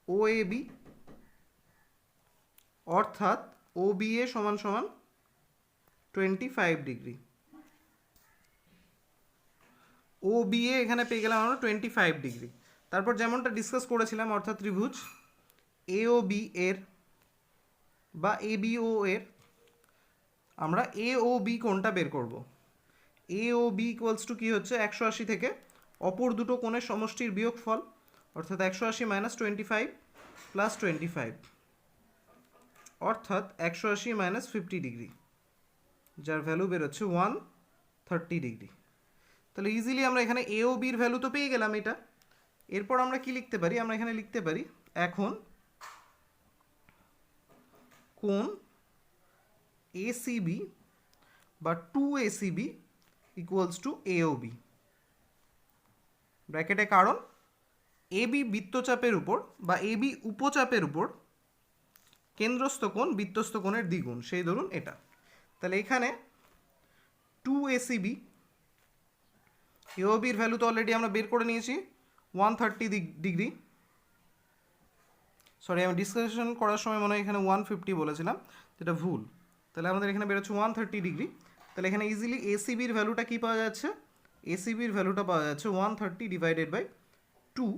O A B, অর্থাৎ ও বি এ সমান সমান 25 ডিগ্রি। ও বি এ এখানে পেয়ে গেলাম আমরা 25 ডিগ্রি। তারপর যেমনটা ডিসকাস করেছিলাম, অর্থাৎ ত্রিভুজ এ ও বি এর বা এ বি ও এর আমরা এ ও বি কোণটা বের করব। এ ও বি ইকুয়ালস টু কী হচ্ছে, 180 থেকে অপর দুটো কোণের সমষ্টির বিয়োগফল, অর্থাৎ 180 মাইনাস 25 প্লাস 25, অর্থাৎ 180 মাইনাস 50 ডিগ্রি, যার ভ্যালু বেরোচ্ছে 130 ডিগ্রি। তাহলে ইজিলি আমরা এখানে এ ও বির ভ্যালু তো পেয়ে গেলাম এটা। এরপর আমরা কি লিখতে পারি, আমরা এখানে লিখতে পারি এখন কোণ এসিবি বা 2ACB ইকুয়ালস টু এওবি, ব্র্যাকেটে কারণ এবি বৃত্তচাপের উপর বা এবি উপচাপের উপর কেন্দ্রস্থ কোণ বৃত্তস্থ কোণের দ্বিগুণ, সেই ধরুন এটা। তাহলে এখানে 2ACB, এওবির ভ্যালু তো অলরেডি আমরা বের করে নিয়েছি 130 ডিগ্রি। সরি, আমি ডিসকাশন করার সময় মনে হয় এখানে 150 বলেছিলাম, যেটা ভুল। তাহলে আমাদের এখানে বেরোচ্ছে 130 ডিগ্রি। তাহলে এখানে ইজিলি এসিবির ভ্যালুটা কী পাওয়া যাচ্ছে? এসিবির ভ্যালুটা পাওয়া যাচ্ছে 130 ডিভাইডেড বাই 2,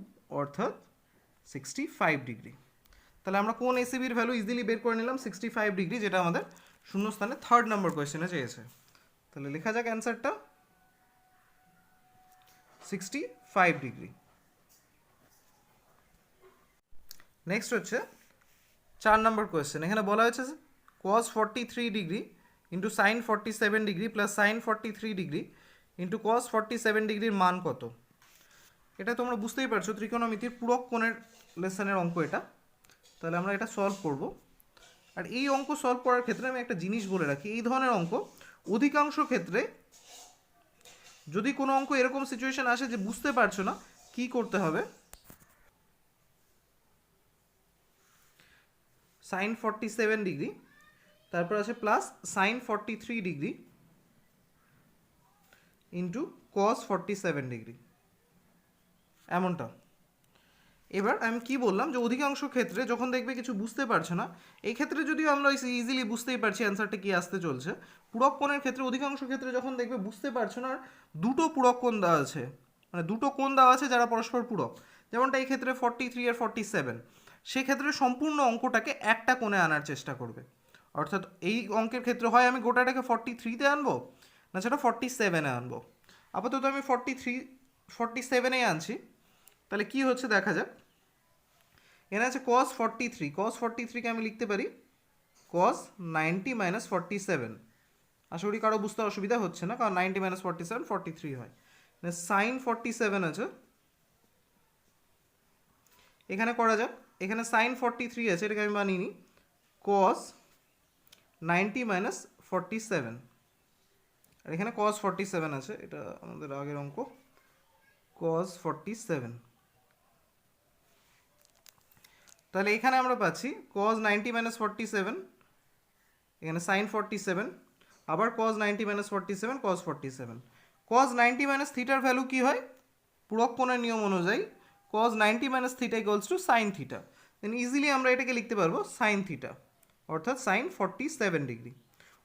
অর্থাৎ 65 ডিগ্রি। তাহলে আমরা কোন এসিবির ভ্যালু ইজিলি বের করে নিলাম 65 ডিগ্রি, যেটা আমাদের শূন্যস্থানে 3rd নম্বর কোয়েশ্চেনে চেয়েছে। তাহলে লেখা যাক অ্যান্সারটা 65 ডিগ্রি। নেক্সট হচ্ছে 4 নম্বর কোয়েশ্চেন। এখানে বলা হয়েছে cos 43 degree into sign 47 degree plus sign 43 degree into cos 47 ডিগ্রির মান কত? এটা তোমরা বুঝতেই পারছো ত্রিকোণমিতির পূরক কোণের লেসনের অঙ্ক এটা। তাহলে আমরা এটা সলভ করব। আর এই অঙ্ক সলভ করার ক্ষেত্রে আমি একটা জিনিস বলে রাখি, এই ধরনের অঙ্ক অধিকাংশ ক্ষেত্রে যদি কোনো অঙ্ক এরকম সিচুয়েশন আসে যে বুঝতে পারছো না কি করতে হবে, সাইন 47 ডিগ্রি, তারপর আছে plus sign 43 degree into cos 47 degree, এমনটা। এবার আমি কি বললাম যে অধিকাংশ ক্ষেত্রে যখন দেখবে কিছু বুঝতে পারছো না, এই ক্ষেত্রে যদিও আমরা ইজিলি বুঝতেই পারছি অ্যান্সারটা কি আসতে চলছে, পূরক কোণের ক্ষেত্রে অধিকাংশ ক্ষেত্রে যখন দেখবে বুঝতে পারছো না আর দুটো পূরক কোণ দেওয়া আছে, মানে দুটো কোণ দেওয়া আছে যারা পরস্পর পূরক, যেমনটা এই ক্ষেত্রে 43 আর 47, সেক্ষেত্রে সম্পূর্ণ অঙ্কটাকে একটা কোণে আনার চেষ্টা করবে। অর্থাৎ এই অঙ্কের ক্ষেত্রে হয় আমি গোটাটাকে 43-তে আনবো, না সেটা 47-এ আনবো। আপাতত আমি 47-এই আনছি। তাহলে কি হচ্ছে দেখা যাক। এখানে আছে cos 43, cos 43-কে আমি লিখতে পারি cos 90 মাইনাস 47। আশা করি কারো বুঝতে অসুবিধা হচ্ছে না, কারণ 90 মাইনাস 47 43 হয়। সাইন 47 আছে, এখানে করা যাক। এখানে সাইন 43 আছে, এটাকে আমি বানিয়ে নিই cos 90 মাইনাস 47, আর এখানে cos 47 আছে, এটা আমাদের আগের অঙ্ক cos 47। তাহলে এখানে আমরা পাচ্ছি cos 90 মাইনাস 47, এখানে সাইন 47, আবার cos 90 minus 47 cos 47। cos 90 minus থিটার ভ্যালু কি হয় পূরক কোণের নিয়ম অনুযায়ী? cos 90 minus theta equals to sine theta. Then easily আমরা এটাকে লিখতে পারবো সাইন থিটা, অর্থাৎ সাইন 47 ডিগ্রি।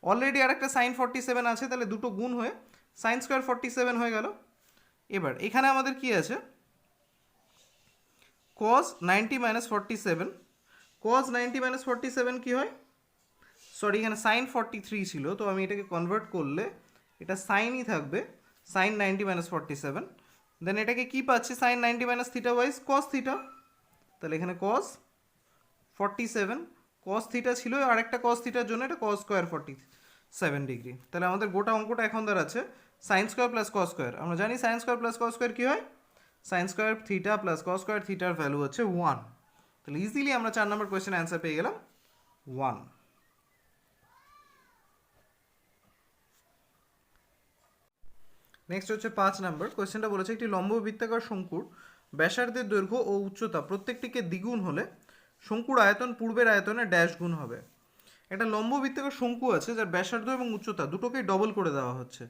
অলরেডি আরেকটা সাইন 47 আছে, তাহলে দুটো গুণ হয়ে সাইন স্কোয়ার 47 হয়ে গেল। এবার এখানে আমাদের কি আছে cos 90 মাইনাস 47, cos 90 মাইনাস 47 কি হয়, সরি এখানে সাইন 43 ছিল, তো আমি এটাকে কনভার্ট করলে এটা সাইনই থাকবে, সাইন 90 মাইনাস 47। দেন এটাকে কি পাচ্ছি sine 90 minus theta wise cos theta. তাহলে এখানে cos 47, cos থিটা ছিল আর একটা cos থিটার জন্য এটা cos স্কোয়ার 47 ডিগ্রি। তাহলে আমাদের গোটা অঙ্কটা এখন দাঁড়াচ্ছে sine square plus cos square. আমরা জানি sine square plus cos square কী হয়, sine square theta plus cos square থিটার ভ্যালু হচ্ছে 1। তাহলে ইজিলি আমরা 4 নম্বর কোয়েশ্চেন অ্যান্সার পেয়ে গেলাম 1। নেক্সট হচ্ছে 5 নম্বর কোয়েশ্চেনটা বলেছে একটি লম্ব বৃত্তাকার শঙ্কুর ব্যাসার্ধের দৈর্ঘ্য ও উচ্চতা প্রত্যেকটিকে দ্বিগুণ হলে শঙ্কুর আয়তন পূর্বের আয়তনে ড্যাশ গুণ হবে। একটা লম্ব বৃত্তাকার শঙ্কু আছে যার ব্যাসার্ধ এবং উচ্চতা দুটোকেই ডবল করে দেওয়া হচ্ছে,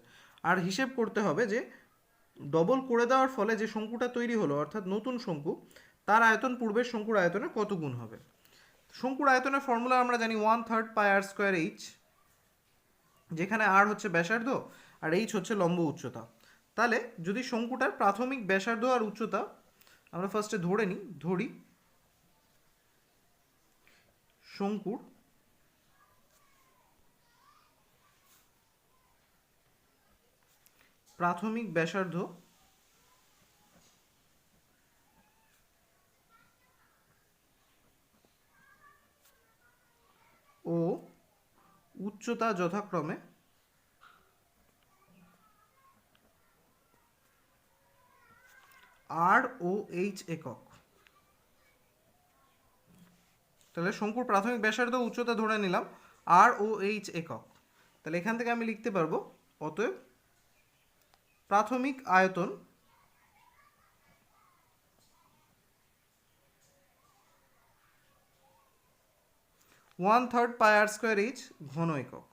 আর হিসেব করতে হবে যে ডবল করে দেওয়ার ফলে যে শঙ্কুটা তৈরি হলো অর্থাৎ নতুন শঙ্কু, তার আয়তন পূর্বের শঙ্কুর আয়তনে কত গুণ হবে। শঙ্কুর আয়তনের ফর্মুলা আমরা জানি 1/3 পাই আর স্কোয়ার এইচ, যেখানে আর হচ্ছে ব্যাসার্ধ আর এইচ হচ্ছে লম্ব উচ্চতা। তাহলে যদি শঙ্কুটার প্রাথমিক ব্যাসার্ধ আর উচ্চতা আমরা ফার্স্টে ধরি শঙ্কুর প্রাথমিক ব্যাসার্ধ ও উচ্চতা যথাক্রমে আর ও এইচ একক। তাহলে শঙ্কুর প্রাথমিক ব্যাসার্ধ উচ্চতা ধরে নিলাম আর ও এইচ একক। তাহলে এখান থেকে আমি লিখতে পারবো অতএব প্রাথমিক আয়তন 1/3 পাই আর স্কোয়ার এইচ ঘন একক।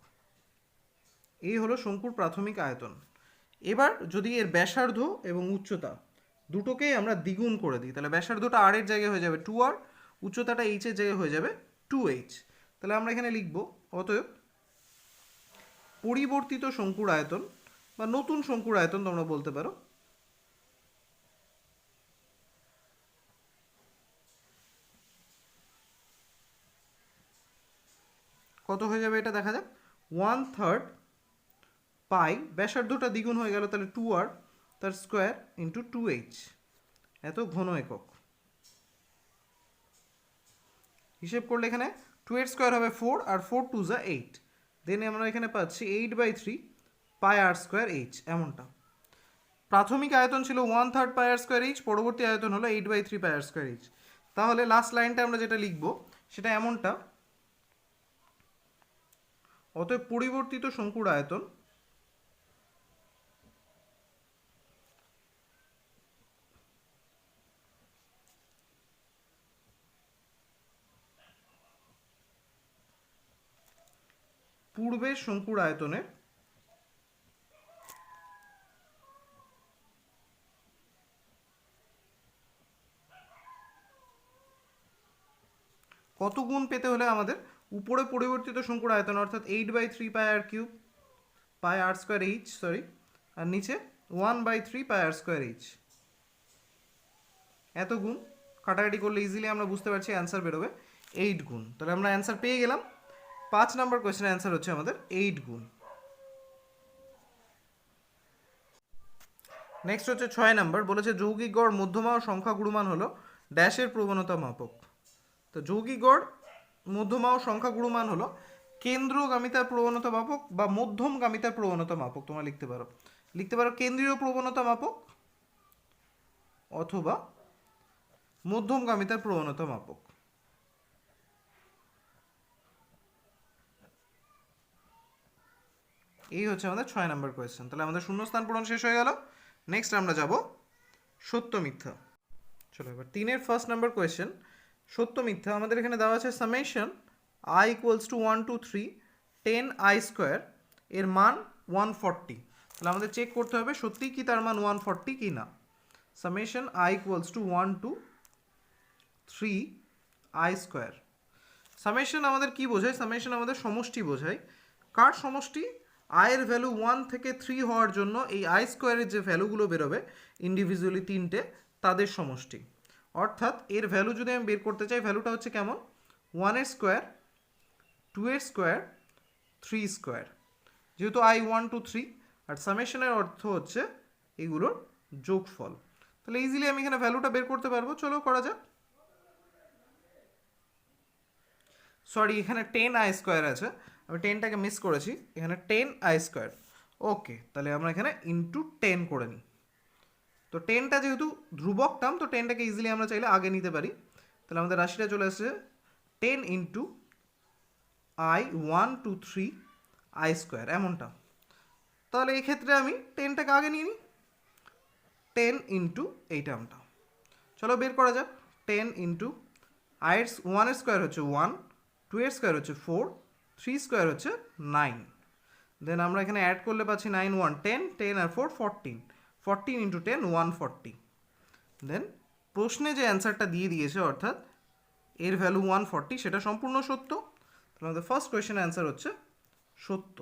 এই হলো শঙ্কুর প্রাথমিক আয়তন। এবার যদি এর ব্যাসার্ধ এবং উচ্চতা দুটোকেই আমরা দ্বিগুণ করে দিই, তাহলে ব্যাসার্ধটা আর এর জায়গায় হয়ে যাবে 2r, উচ্চতাটা এইচ এর জায়গায় হয়ে যাবে 2h। তাহলে আমরা এখানে লিখব অতএব পরিবর্তিত শঙ্কুর আয়তন বা নতুন শঙ্কুর আয়তন তোমরা বলতে পারো, কত হয়ে যাবে এটা দেখা যাক। 1/3 পাই, ব্যাসার্ধটা দ্বিগুণ হয়ে গেল তাহলে 2r, তার স্কোয়ার ইন্টু 2h, এত ঘন একক। হিসেব করলে এখানে 2 এর স্কোয়ার হবে 4 আর 4 2 যা 8, দেন আমরা এখানে পাচ্ছি 8/3 পাই আর স্কোয়ার এইচ, এমনটা। প্রাথমিক আয়তন ছিল 1/3 পাই আর স্কোয়ার এইচ, পরবর্তী আয়তন হলো 8/3 পাই আর স্কোয়ার এইচ। তাহলে লাস্ট লাইনটা আমরা যেটা লিখব সেটা এমনটা, অতএব পরিবর্তিত শঙ্কুর আয়তন পূর্বের শঙ্কুর আয়তনের কত গুণ পেতে হলে আমাদের উপরে পরিবর্তিত শঙ্কুর আয়তন অর্থাৎ 8/3 পাই আর কিউব পাই আর স্কোয়ার এইচ, সরি, আর নিচে 1/3 পাই আর স্কোয়ার এইচ, এত গুণ কাটাকাটি করলে ইজিলি আমরা বুঝতে পারছি অ্যান্সার বেরোবে 8 গুণ। তাহলে আমরা অ্যান্সার পেয়ে গেলাম। 5 নম্বর কোয়েশ্চেনের অ্যান্সার হচ্ছে আমাদের 8 গুণ। নেক্সট হচ্ছে 6 নাম্বার, বলেছে যৌগিক গড় মধ্যমা ও সংখ্যা গুণমান হলো ড্যাশের প্রবণতা মাপক। তো যৌগিক গড় মধ্যমা ও সংখ্যা গুণমান হলো কেন্দ্রগামিতার প্রবণতা মাপক বা মধ্যমগামিতার প্রবণতা মাপক। তোমরা লিখতে পারো কেন্দ্রীয় প্রবণতা মাপক অথবা মধ্যমগামিতার প্রবণতা মাপক। এই হচ্ছে আমাদের 6 নাম্বার কোয়েশ্চেন। তাহলে আমাদের শূন্যস্থান পূরণ শেষ হয়ে গেল। নেক্সট আমরা যাব সত্য মিথ্যা। চলো এবার 3-এর ফার্স্ট নাম্বার কোয়েশ্চেন, সত্য মিথ্যা। আমাদের এখানে দেওয়া আছে summation i equals to 1 to 3 10i square, এর মান 140। তাহলে আমাদের চেক করতে হবে সত্যি কি তার মান 140 কি না। Summation i equals to 1 to 3i square. Summation আমাদের কি বোঝায়? সামেশন আমাদের সমষ্টি বোঝায়। কার সমষ্টি? আয়ের ভ্যালু 1 থেকে 3 হওয়ার জন্য এই আই স্কোয়ারের যে ভ্যালুগুলো বেরোবে ইন্ডিভিজুয়ালি 3টে, তাদের সমষ্টি। অর্থাৎ এর ভ্যালু যদি আমি বের করতে চাই, ভ্যালুটা হচ্ছে কেমন? 1 এর স্কোয়ার, 2 এর স্কোয়ার, 3 স্কোয়ার। যেহেতু i 1 to 3 আর সামেশনের অর্থ হচ্ছে এগুলোর যোগফল, তাহলে ইজিলি আমি এখানে ভ্যালুটা বের করতে পারবো। চলো করা যাক। সরি, এখানে 10i স্কোয়ার আছে, আমি 10টাকে মিস করেছি, এখানে 10i স্কোয়ার। ওকে, তাহলে আমরা এখানে ইন্টু 10 করে নিই। তো 10টা যেহেতু ধ্রুবক টার্ম, তো 10টাকে ইজিলি আমরা চাইলে আগে নিতে পারি। তাহলে আমাদের রাশিটা চলে আসছে 10 into i 1 to 3i square, এমনটা। তাহলে এই ক্ষেত্রে আমি 10টাকে আগে নিয়ে নিই, 10 ইন্টু এই টার্মটা। চলো বের করা যাক। 10 ইন্টু আয়ের 1 এর স্কোয়ার হচ্ছে 1, 2 এর স্কোয়ার হচ্ছে 4, 3 স্কোয়ার হচ্ছে 9। দেন আমরা এখানে অ্যাড করলে পাচ্ছি 9 1 10, 10 আর 4 14, 14 ইন্টু 10 140। দেন প্রশ্নে যে অ্যান্সারটা দিয়ে দিয়েছে অর্থাৎ এর ভ্যালু 140, সেটা সম্পূর্ণ সত্য। তাহলে আমাদের ফার্স্ট কোয়েশ্চেনের অ্যান্সার হচ্ছে সত্য।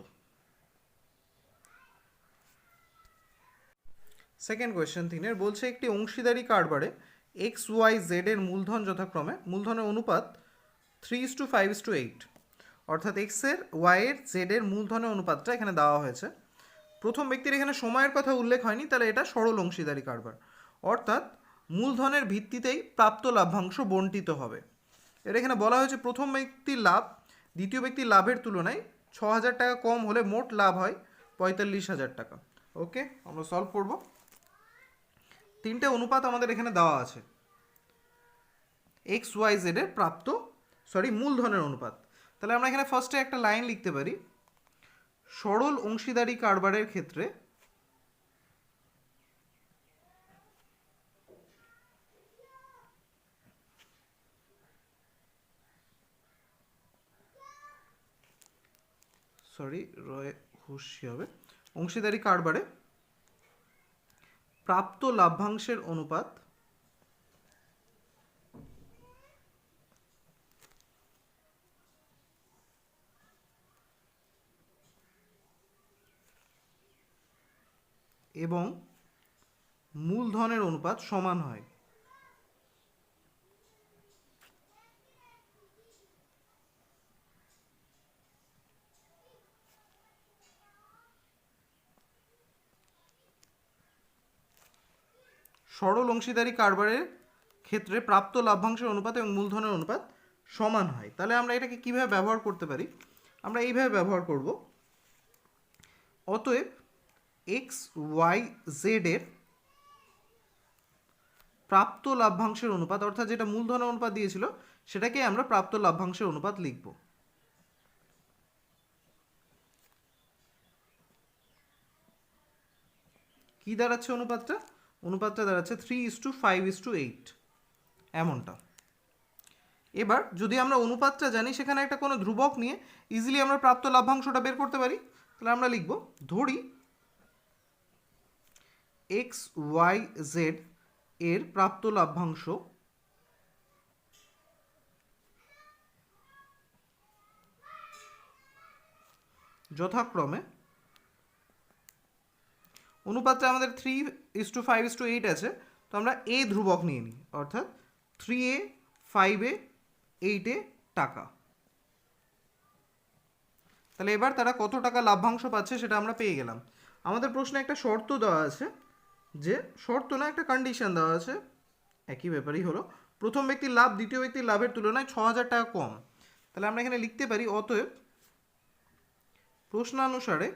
সেকেন্ড কোয়েশ্চেন 3-এর, বলছে একটি অংশীদারি কারবারে এক্স ওয়াই জেড এর মূলধন যথাক্রমে, মূলধনের অনুপাত 3:5:8, অর্থাৎ এক্স এর ওয়াই এর জেড এর মূলধনের অনুপাতটা এখানে দেওয়া হয়েছে। প্রথম ব্যক্তির এখানে সময়ের কথা উল্লেখ হয়নি, তাহলে এটা সরল অংশীদারি কারবার, অর্থাৎ মূলধনের ভিত্তিতেই প্রাপ্ত লাভ্যাংশ বণ্টিত হবে। এর এখানে বলা হয়েছে প্রথম ব্যক্তির লাভ দ্বিতীয় ব্যক্তির লাভের তুলনায় 6,000 টাকা কম হলে মোট লাভ হয় 45,000 টাকা। ওকে, আমরা সলভ করব। 3টে অনুপাত আমাদের এখানে দেওয়া আছে, এক্স ওয়াই জেড এর প্রাপ্ত মূলধনের অনুপাত। তাহলে আমরা এখানে ফার্স্টে একটা লাইন লিখতে পারি, সরল অংশীদারি কারবারের ক্ষেত্রে সরি রয় হুশি হবে, অংশীদারি কারবারে প্রাপ্ত লাভ্যাংশের অনুপাত এবং মূলধনের অনুপাত সমান হয়। সরল অংশীদারি কারবারের ক্ষেত্রে প্রাপ্ত লাভ্যাংশের অনুপাত এবং মূলধনের অনুপাত সমান হয়। তাহলে আমরা এটাকে কিভাবে ব্যবহার করতে পারি? আমরা এইভাবে ব্যবহার করব, অতএব এক্স ওয়াই জেড এর প্রাপ্ত লাভ্যাংশের অনুপাত, অর্থাৎ যেটা মূলধনের অনুপাত দিয়েছিল সেটাকে আমরা প্রাপ্ত লাভ্যাংশের অনুপাত লিখব। কি দাঁড়াচ্ছে অনুপাতটা? অনুপাতটা দাঁড়াচ্ছে 3:5:8 এমনটা। এবার যদি আমরা অনুপাতটা জানি, সেখানে একটা কোনো ধ্রুবক নিয়ে ইজিলি আমরা প্রাপ্ত লাভ্যাংশটা বের করতে পারি। তাহলে আমরা লিখব, ধরি এক্স ওয়াই জেড এর প্রাপ্ত লাভ্যাংশ যথাক্রমে, অনুপাতটা আমাদের 3:5:8 আছে, তো আমরা এ ধ্রুবক নিয়ে নিই, অর্থাৎ 3A 5A 8A টাকা। তাহলে এবার তারা কত টাকা লাভ্যাংশ পাচ্ছে সেটা আমরা পেয়ে গেলাম। আমাদের প্রশ্নে একটা শর্ত দেওয়া আছে, যে শর্ত না, একটা কন্ডিশন দেওয়া আছে, একই ব্যাপারই হলো, প্রথম ব্যক্তির লাভ দ্বিতীয় ব্যক্তির লাভের তুলনায় 6,000 টাকা কম। তাহলে আমরা এখানে লিখতে পারি, অতএব প্রশ্নানুসারে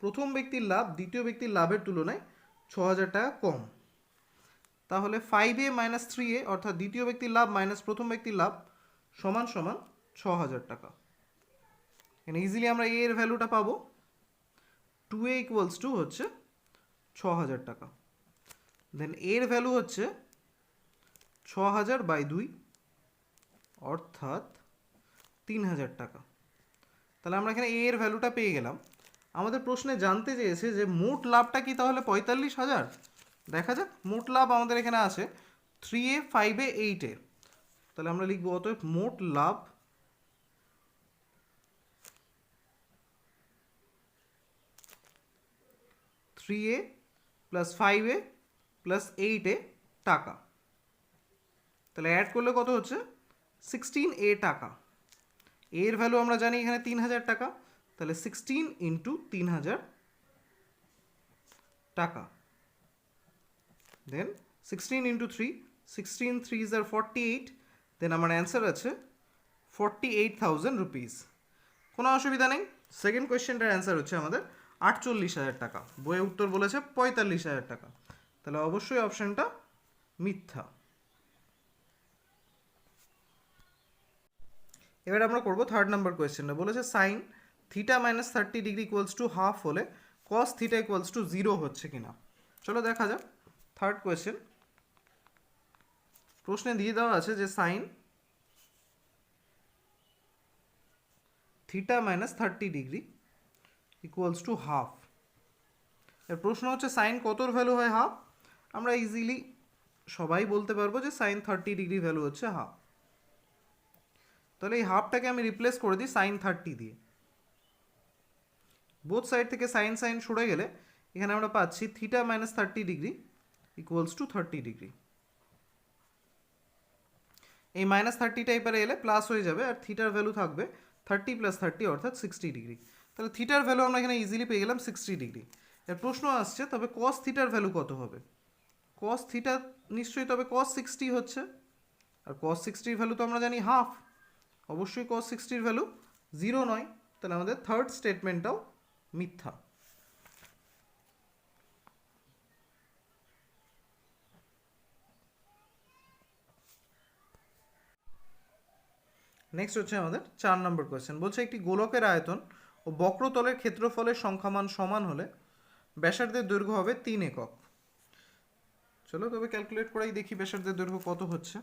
প্রথম ব্যক্তির লাভ দ্বিতীয় ব্যক্তির লাভের তুলনায় 6,000 টাকা কম। তাহলে 5A মাইনাস 3A, অর্থাৎ দ্বিতীয় ব্যক্তির লাভ মাইনাস প্রথম ব্যক্তির লাভ সমান সমান 6,000 টাকা। এখানে ইজিলি আমরা এর ভ্যালুটা পাবো, 2A ইকুয়ালস টু হচ্ছে 6,000 টাকা। দেন এর ভ্যালু হচ্ছে 6,000/2, অর্থাৎ 3,000 টাকা। তাহলে আমরা এখানে এর ভ্যালুটা পেয়ে গেলাম। আমাদের প্রশ্নে জানতে চেয়েছে যে মোট লাভটা কি তাহলে 45,000। দেখা যাক, মোট লাভ আমাদের এখানে আছে 3A 5A 8A। তাহলে আমরা লিখবো, অতএব মোট লাভ থ্রি এ প্লাস 5A প্লাস 8A টাকা। তাহলে অ্যাড করলে কত হচ্ছে? 16A টাকা। এর ভ্যালু আমরা জানি এখানে 3,000 টাকা, তাহলে 16 ইন্টু 3,000 টাকা। দেন 16 ইন্টু 3, 16 3s are 48, দেন আমার অ্যান্সার আছে 48,000 রুপিস। কোনো অসুবিধা নেই। সেকেন্ড কোয়েশ্চেনটার অ্যান্সার হচ্ছে আমাদের 48,000 টাকা। বইয়ে উত্তর বলেছে 45,000 টাকা, তাহলে অবশ্যই অপশানটা মিথ্যা। এবার আমরা করবো থার্ড নাম্বার কোয়েশ্চেনটা। বলেছে sine theta minus 30 degree equals to half হলে কস থিটা ইকুয়ালস টু 0 হচ্ছে কিনা। চলো দেখা যাক। থার্ড কোয়েশ্চেন, প্রশ্নে দিয়ে দেওয়া আছে যে sine theta minus 30 degree equals to half. এর প্রশ্ন হচ্ছে সাইন কতর ভ্যালু হয় হাফ। আমরা ইজিলি সবাই বলতে পারবো যে সাইন 30 ডিগ্রি ভ্যালু হচ্ছে হাফ। তাহলে এই হাফটাকে আমি রিপ্লেস করে দিই সাইন 30 দিয়ে। বোথ সাইড থেকে সাইন সাইন সরে গেলে এখানে আমরা পাচ্ছি theta minus 30 degree equals to 30 degree. এই মাইনাস 30 টাইপের এলে প্লাস হয়ে যাবে, আর থিটার ভ্যালু থাকবে 30 প্লাস 30 অর্থাৎ 60 ডিগ্রি। তাহলে থিটার ভ্যালু আমরা এখানে ইজিলি পেয়ে গেলাম 60 ডিগ্রি। এর প্রশ্ন আসছে, তবে কস থিটার ভ্যালু কত হবে? কস থিটা নিশ্চয়ই তবে কস 60 হচ্ছে, আর কস 60 ভ্যালু তো আমরা জানি হাফ, অবশ্যই কস 60 ভ্যালু 0 নয়। তাহলে আমাদের থার্ড স্টেটমেন্টটাও মিথ্যা। নেক্সট হচ্ছে আমাদের 4 নম্বর কোয়েশ্চেন। বলছে একটি গোলকের আয়তন ও বক্রতলের ক্ষেত্রফলের সংখ্যামান সমান হলে ব্যাসার্ধের দৈর্ঘ্য হবে 3 একক। চলো তবে ক্যালকুলেট করেই দেখি ব্যাসার্ধের দৈর্ঘ্য কত হচ্ছে।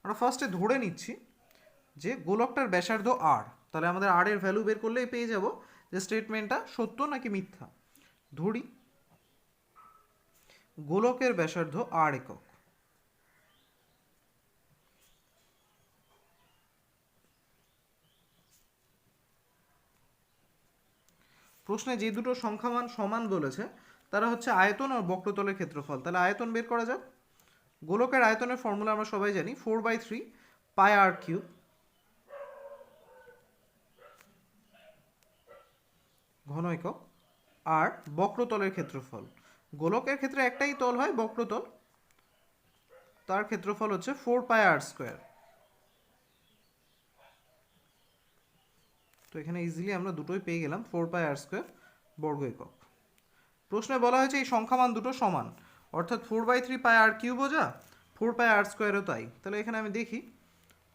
আমরা ফার্স্টে ধরে নিচ্ছি যে গোলকটার ব্যাসার্ধ আর, তাহলে আমাদের আর এর ভ্যালু বের করলেই পেয়ে যাব যে স্টেটমেন্টটা সত্য নাকি মিথ্যা। ধরি গোলকের ব্যাসার্ধ আর একক, প্রশ্নে যে দুটো সংখ্যামান সমান বলেছে তারা হচ্ছে আয়তন আর বক্রতলের ক্ষেত্রফল। তাহলে আয়তন বের করা যাক। গোলকের আয়তনের ফর্মুলা আমরা সবাই জানি 4/3 পাই আর কিউব, ঘন একক, আর বক্রতলের ক্ষেত্রফল। গোলকের ক্ষেত্রে একটাই তল হয় বক্রতল, তার ক্ষেত্রফল হচ্ছে 4πr²। তো এখানে ইজিলি আমরা দুটোই পেয়ে গেলাম, 4πr² বর্গ একক। প্রশ্নে বলা হয়েছে এই সংখ্যামান দুটো সমান, অর্থাৎ 4/3 পাই আর কিউবও যা 4πr²ও তাই। তাহলে এখানে আমি দেখি,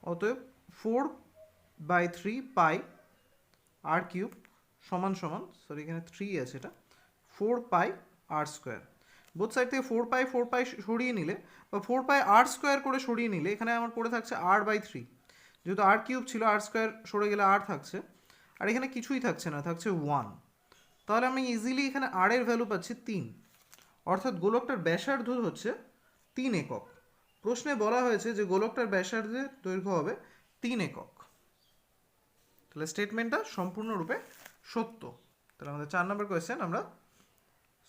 অতএব 4/3 পাই আর কিউব সমান সমান, সরি এখানে 3 আছে, এটা 4πr²। বোথ সাইড থেকে 4π সরিয়ে নিলে বা 4πr² করে সরিয়ে নিলে এখানে আমার পড়ে থাকছে r/3। যেহেতু আর কিউব ছিল, r² সরে গেলে আর থাকছে, আর এখানে কিছুই থাকছে না, থাকছে 1। তাহলে আমি ইজিলি এখানে আর এর ভ্যালু পাচ্ছি 3, অর্থাৎ গোলকটার ব্যাসার্ধ হচ্ছে 3 একক। প্রশ্নে বলা হয়েছে যে গোলকটার ব্যাসার্ধের দৈর্ঘ্য হবে 3 একক। তাহলে স্টেটমেন্টটা সম্পূর্ণরূপে সত্য। তাহলে আমাদের 4 নম্বর কোয়েশ্চেন আমরা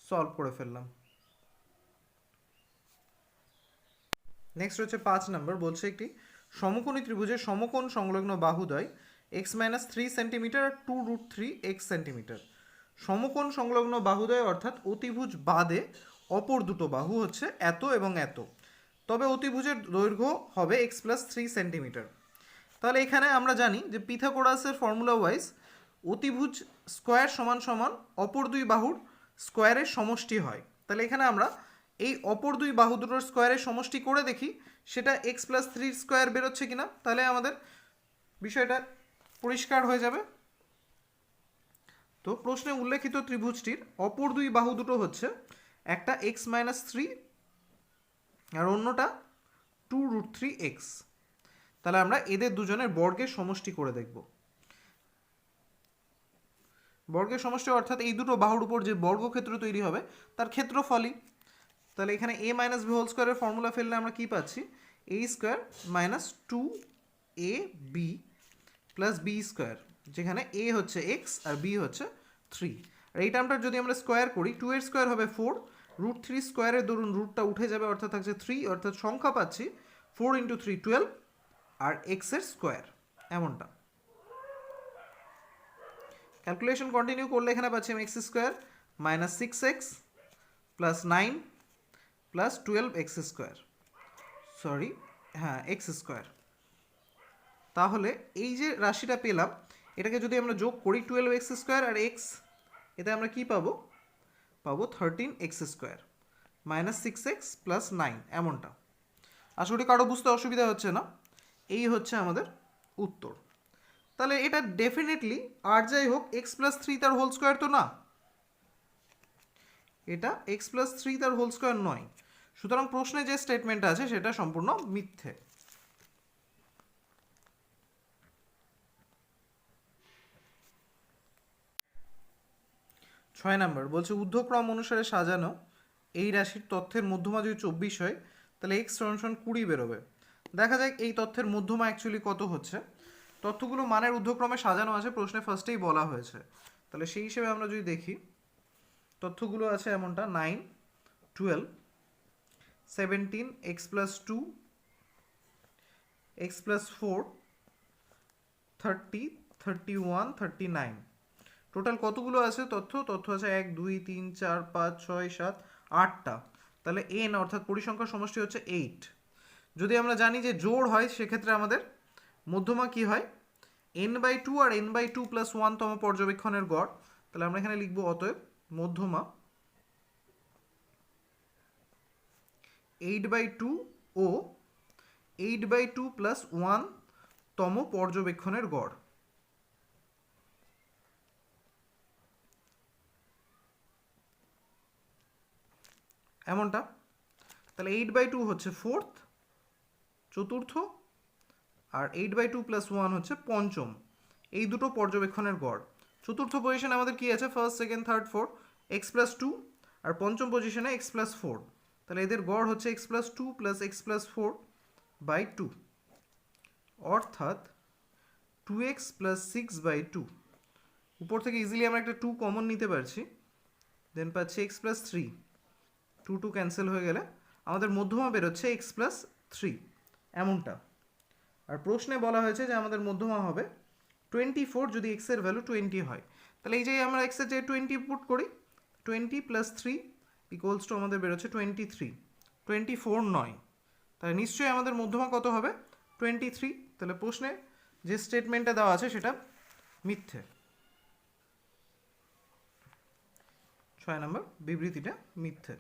সলভ করে ফেললাম। নেক্সট হচ্ছে 5 নম্বর, বলছে একটি সমকোণী ত্রিভুজের সমকোণ সংলগ্ন বাহুদ্বয় x-3 সেন্টিমিটার আর 2√3 x সেন্টিমিটার। সমকোণ সংলগ্ন বাহুদ্বয় অর্থাৎ অতিভুজ বাদে অপর দুটো বাহু হচ্ছে এত এবং এত, তবে অতিভুজের দৈর্ঘ্য হবে x+3 সেন্টিমিটার। তাহলে এখানে আমরা জানি যে পিথাগোরাসের ফর্মুলা ওয়াইজ অতিভুজ স্কোয়ার সমান সমান অপর দুই বাহুর স্কোয়ারের সমষ্টি হয়। তাহলে এখানে আমরা এই অপর দুই বাহু দুটোর স্কোয়ারের সমষ্টি করে দেখি সেটা x+3² বেরোচ্ছে কিনা, তাহলে আমাদের বিষয়টা পরিষ্কার হয়ে যাবে। তো প্রশ্নে উল্লেখিত ত্রিভুজটির অপর দুই বাহু দুটো হচ্ছে একটা x-3 আর অন্যটা 2√3x। তাহলে আমরা এদের দুজনের বর্গের সমষ্টি করে দেখব। বর্গের সমষ্টি অর্থাৎ এই দুটো বাহুর উপর যে বর্গক্ষেত্র তৈরি হবে তার ক্ষেত্রফলই। তাহলে এখানে a - b হোল স্কোয়ারের ফর্মুলা ফেললে আমরা কি পাচ্ছি, a² - 2ab প্লাস b², যেখানে a হচ্ছে x আর b হচ্ছে 3। আর এই টার্মটার যদি আমরা স্কোয়ার করি, 2 এর স্কোয়ার হবে 4, √3 স্কোয়ারের দরুন রুটটা উঠে যাবে, অর্থাৎ থাকছে 3, অর্থাৎ সংখ্যা পাচ্ছি 4 × 3 12 আর x এর স্কোয়ার এমনটা। ক্যালকুলেশন কন্টিনিউ করলে এখানে পাচ্ছি আমি x² - 6x plus 9 plus 12x², sorry হ্যাঁ x²। তাহলে এই যে রাশিটা পেলাম এটাকে যদি আমরা যোগ করি 12x² আর x, এতে আমরা কি পাবো, পাবো 13x² - 6x প্লাস 9 এমনটা। আশা করি কারো বুঝতে অসুবিধা হচ্ছে না। এই হচ্ছে আমাদের উত্তর। তাহলে এটা ডেফিনেটলি আর যাই হোক x+3 তার হোল স্কোয়ার তো না, এটা x+3 তার হোল স্কোয়ার নয়। সুতরাং প্রশ্নে যে স্টেটমেন্ট আছে সেটা সম্পূর্ণ মিথ্যে। 6 নম্বর, বলছে ঊর্ধ্বক্রম অনুসারে সাজানো এই রাশির তথ্যের মধ্যমা যদি 24 হয় তাহলে x = 20 বেরোবে। দেখা যাক এই তথ্যের মধ্যমা অ্যাকচুয়ালি কত হচ্ছে। তথ্যগুলো মানের ঊর্ধ্বক্রমে সাজানো আছে, প্রশ্নে ফার্স্টেই বলা হয়েছে। তাহলে সেই হিসেবে আমরা যদি দেখি তথ্যগুলো আছে এমনটা 9, 12, 17, x+2, x+4, 30, 31, 39। টোটাল কতগুলো আছে তথ্য আছে 1 2 3 4 5 6 7 8টা। তাহলে n অর্থাৎ পরিসংখ্যার সমষ্টি হচ্ছে 8। যদি আমরা জানি যে জোড় হয় সেক্ষেত্রে আমাদের মধ্যমা কি হয়, n/2 আর n/2 + 1 তম পর্যবেক্ষণের গড়। তাহলে আমরা এখানে লিখব অতএব মধ্যমা 8/2 ও 8/2 + 1 তম পর্যবেক্ষণের গড়। এমনটা। তাহলে 8/2 হচ্ছে 4th, চতুর্থ, আর 8/2 প্লাস 1 হচ্ছে পঞ্চম। এই দুটো পর্যবেক্ষণের গড়। চতুর্থ পজিশনে আমাদের কি আছে, first second third fourth, x plus two, আর পঞ্চম পজিশনে এক্স প্লাস ফোর। তাহলে এদের গড় হচ্ছে x plus two plus x plus four by two, অর্থাৎ 2x প্লাস 6/2। উপর থেকে ইজিলি আমরা একটা 2 কমন নিতে পারছি, দেন পাচ্ছি এক্স প্লাস থ্রি, 2 ক্যান্সেল হয়ে গেলে আমাদের মধ্যমা বেরোচ্ছে এক্স প্লাস থ্রি, এমনটা। আর প্রশ্নে বলা হয়েছে যে আমাদের মধ্যমা হবে 24 যদি এক্সের ভ্যালু 20 হয়। তাহলে এই যে আমরা এক্সের যে 20 পুট করি, 20 প্লাস থ্রি ইকুয়ালস টু আমাদের বেরোচ্ছে 23, 24 নয়। তাহলে নিশ্চয়ই আমাদের মধ্যমা কত হবে, 23। তাহলে প্রশ্নে যে স্টেটমেন্টটা দেওয়া আছে সেটা মিথ্যে। 6 নম্বর বিবৃতিটা মিথ্যে।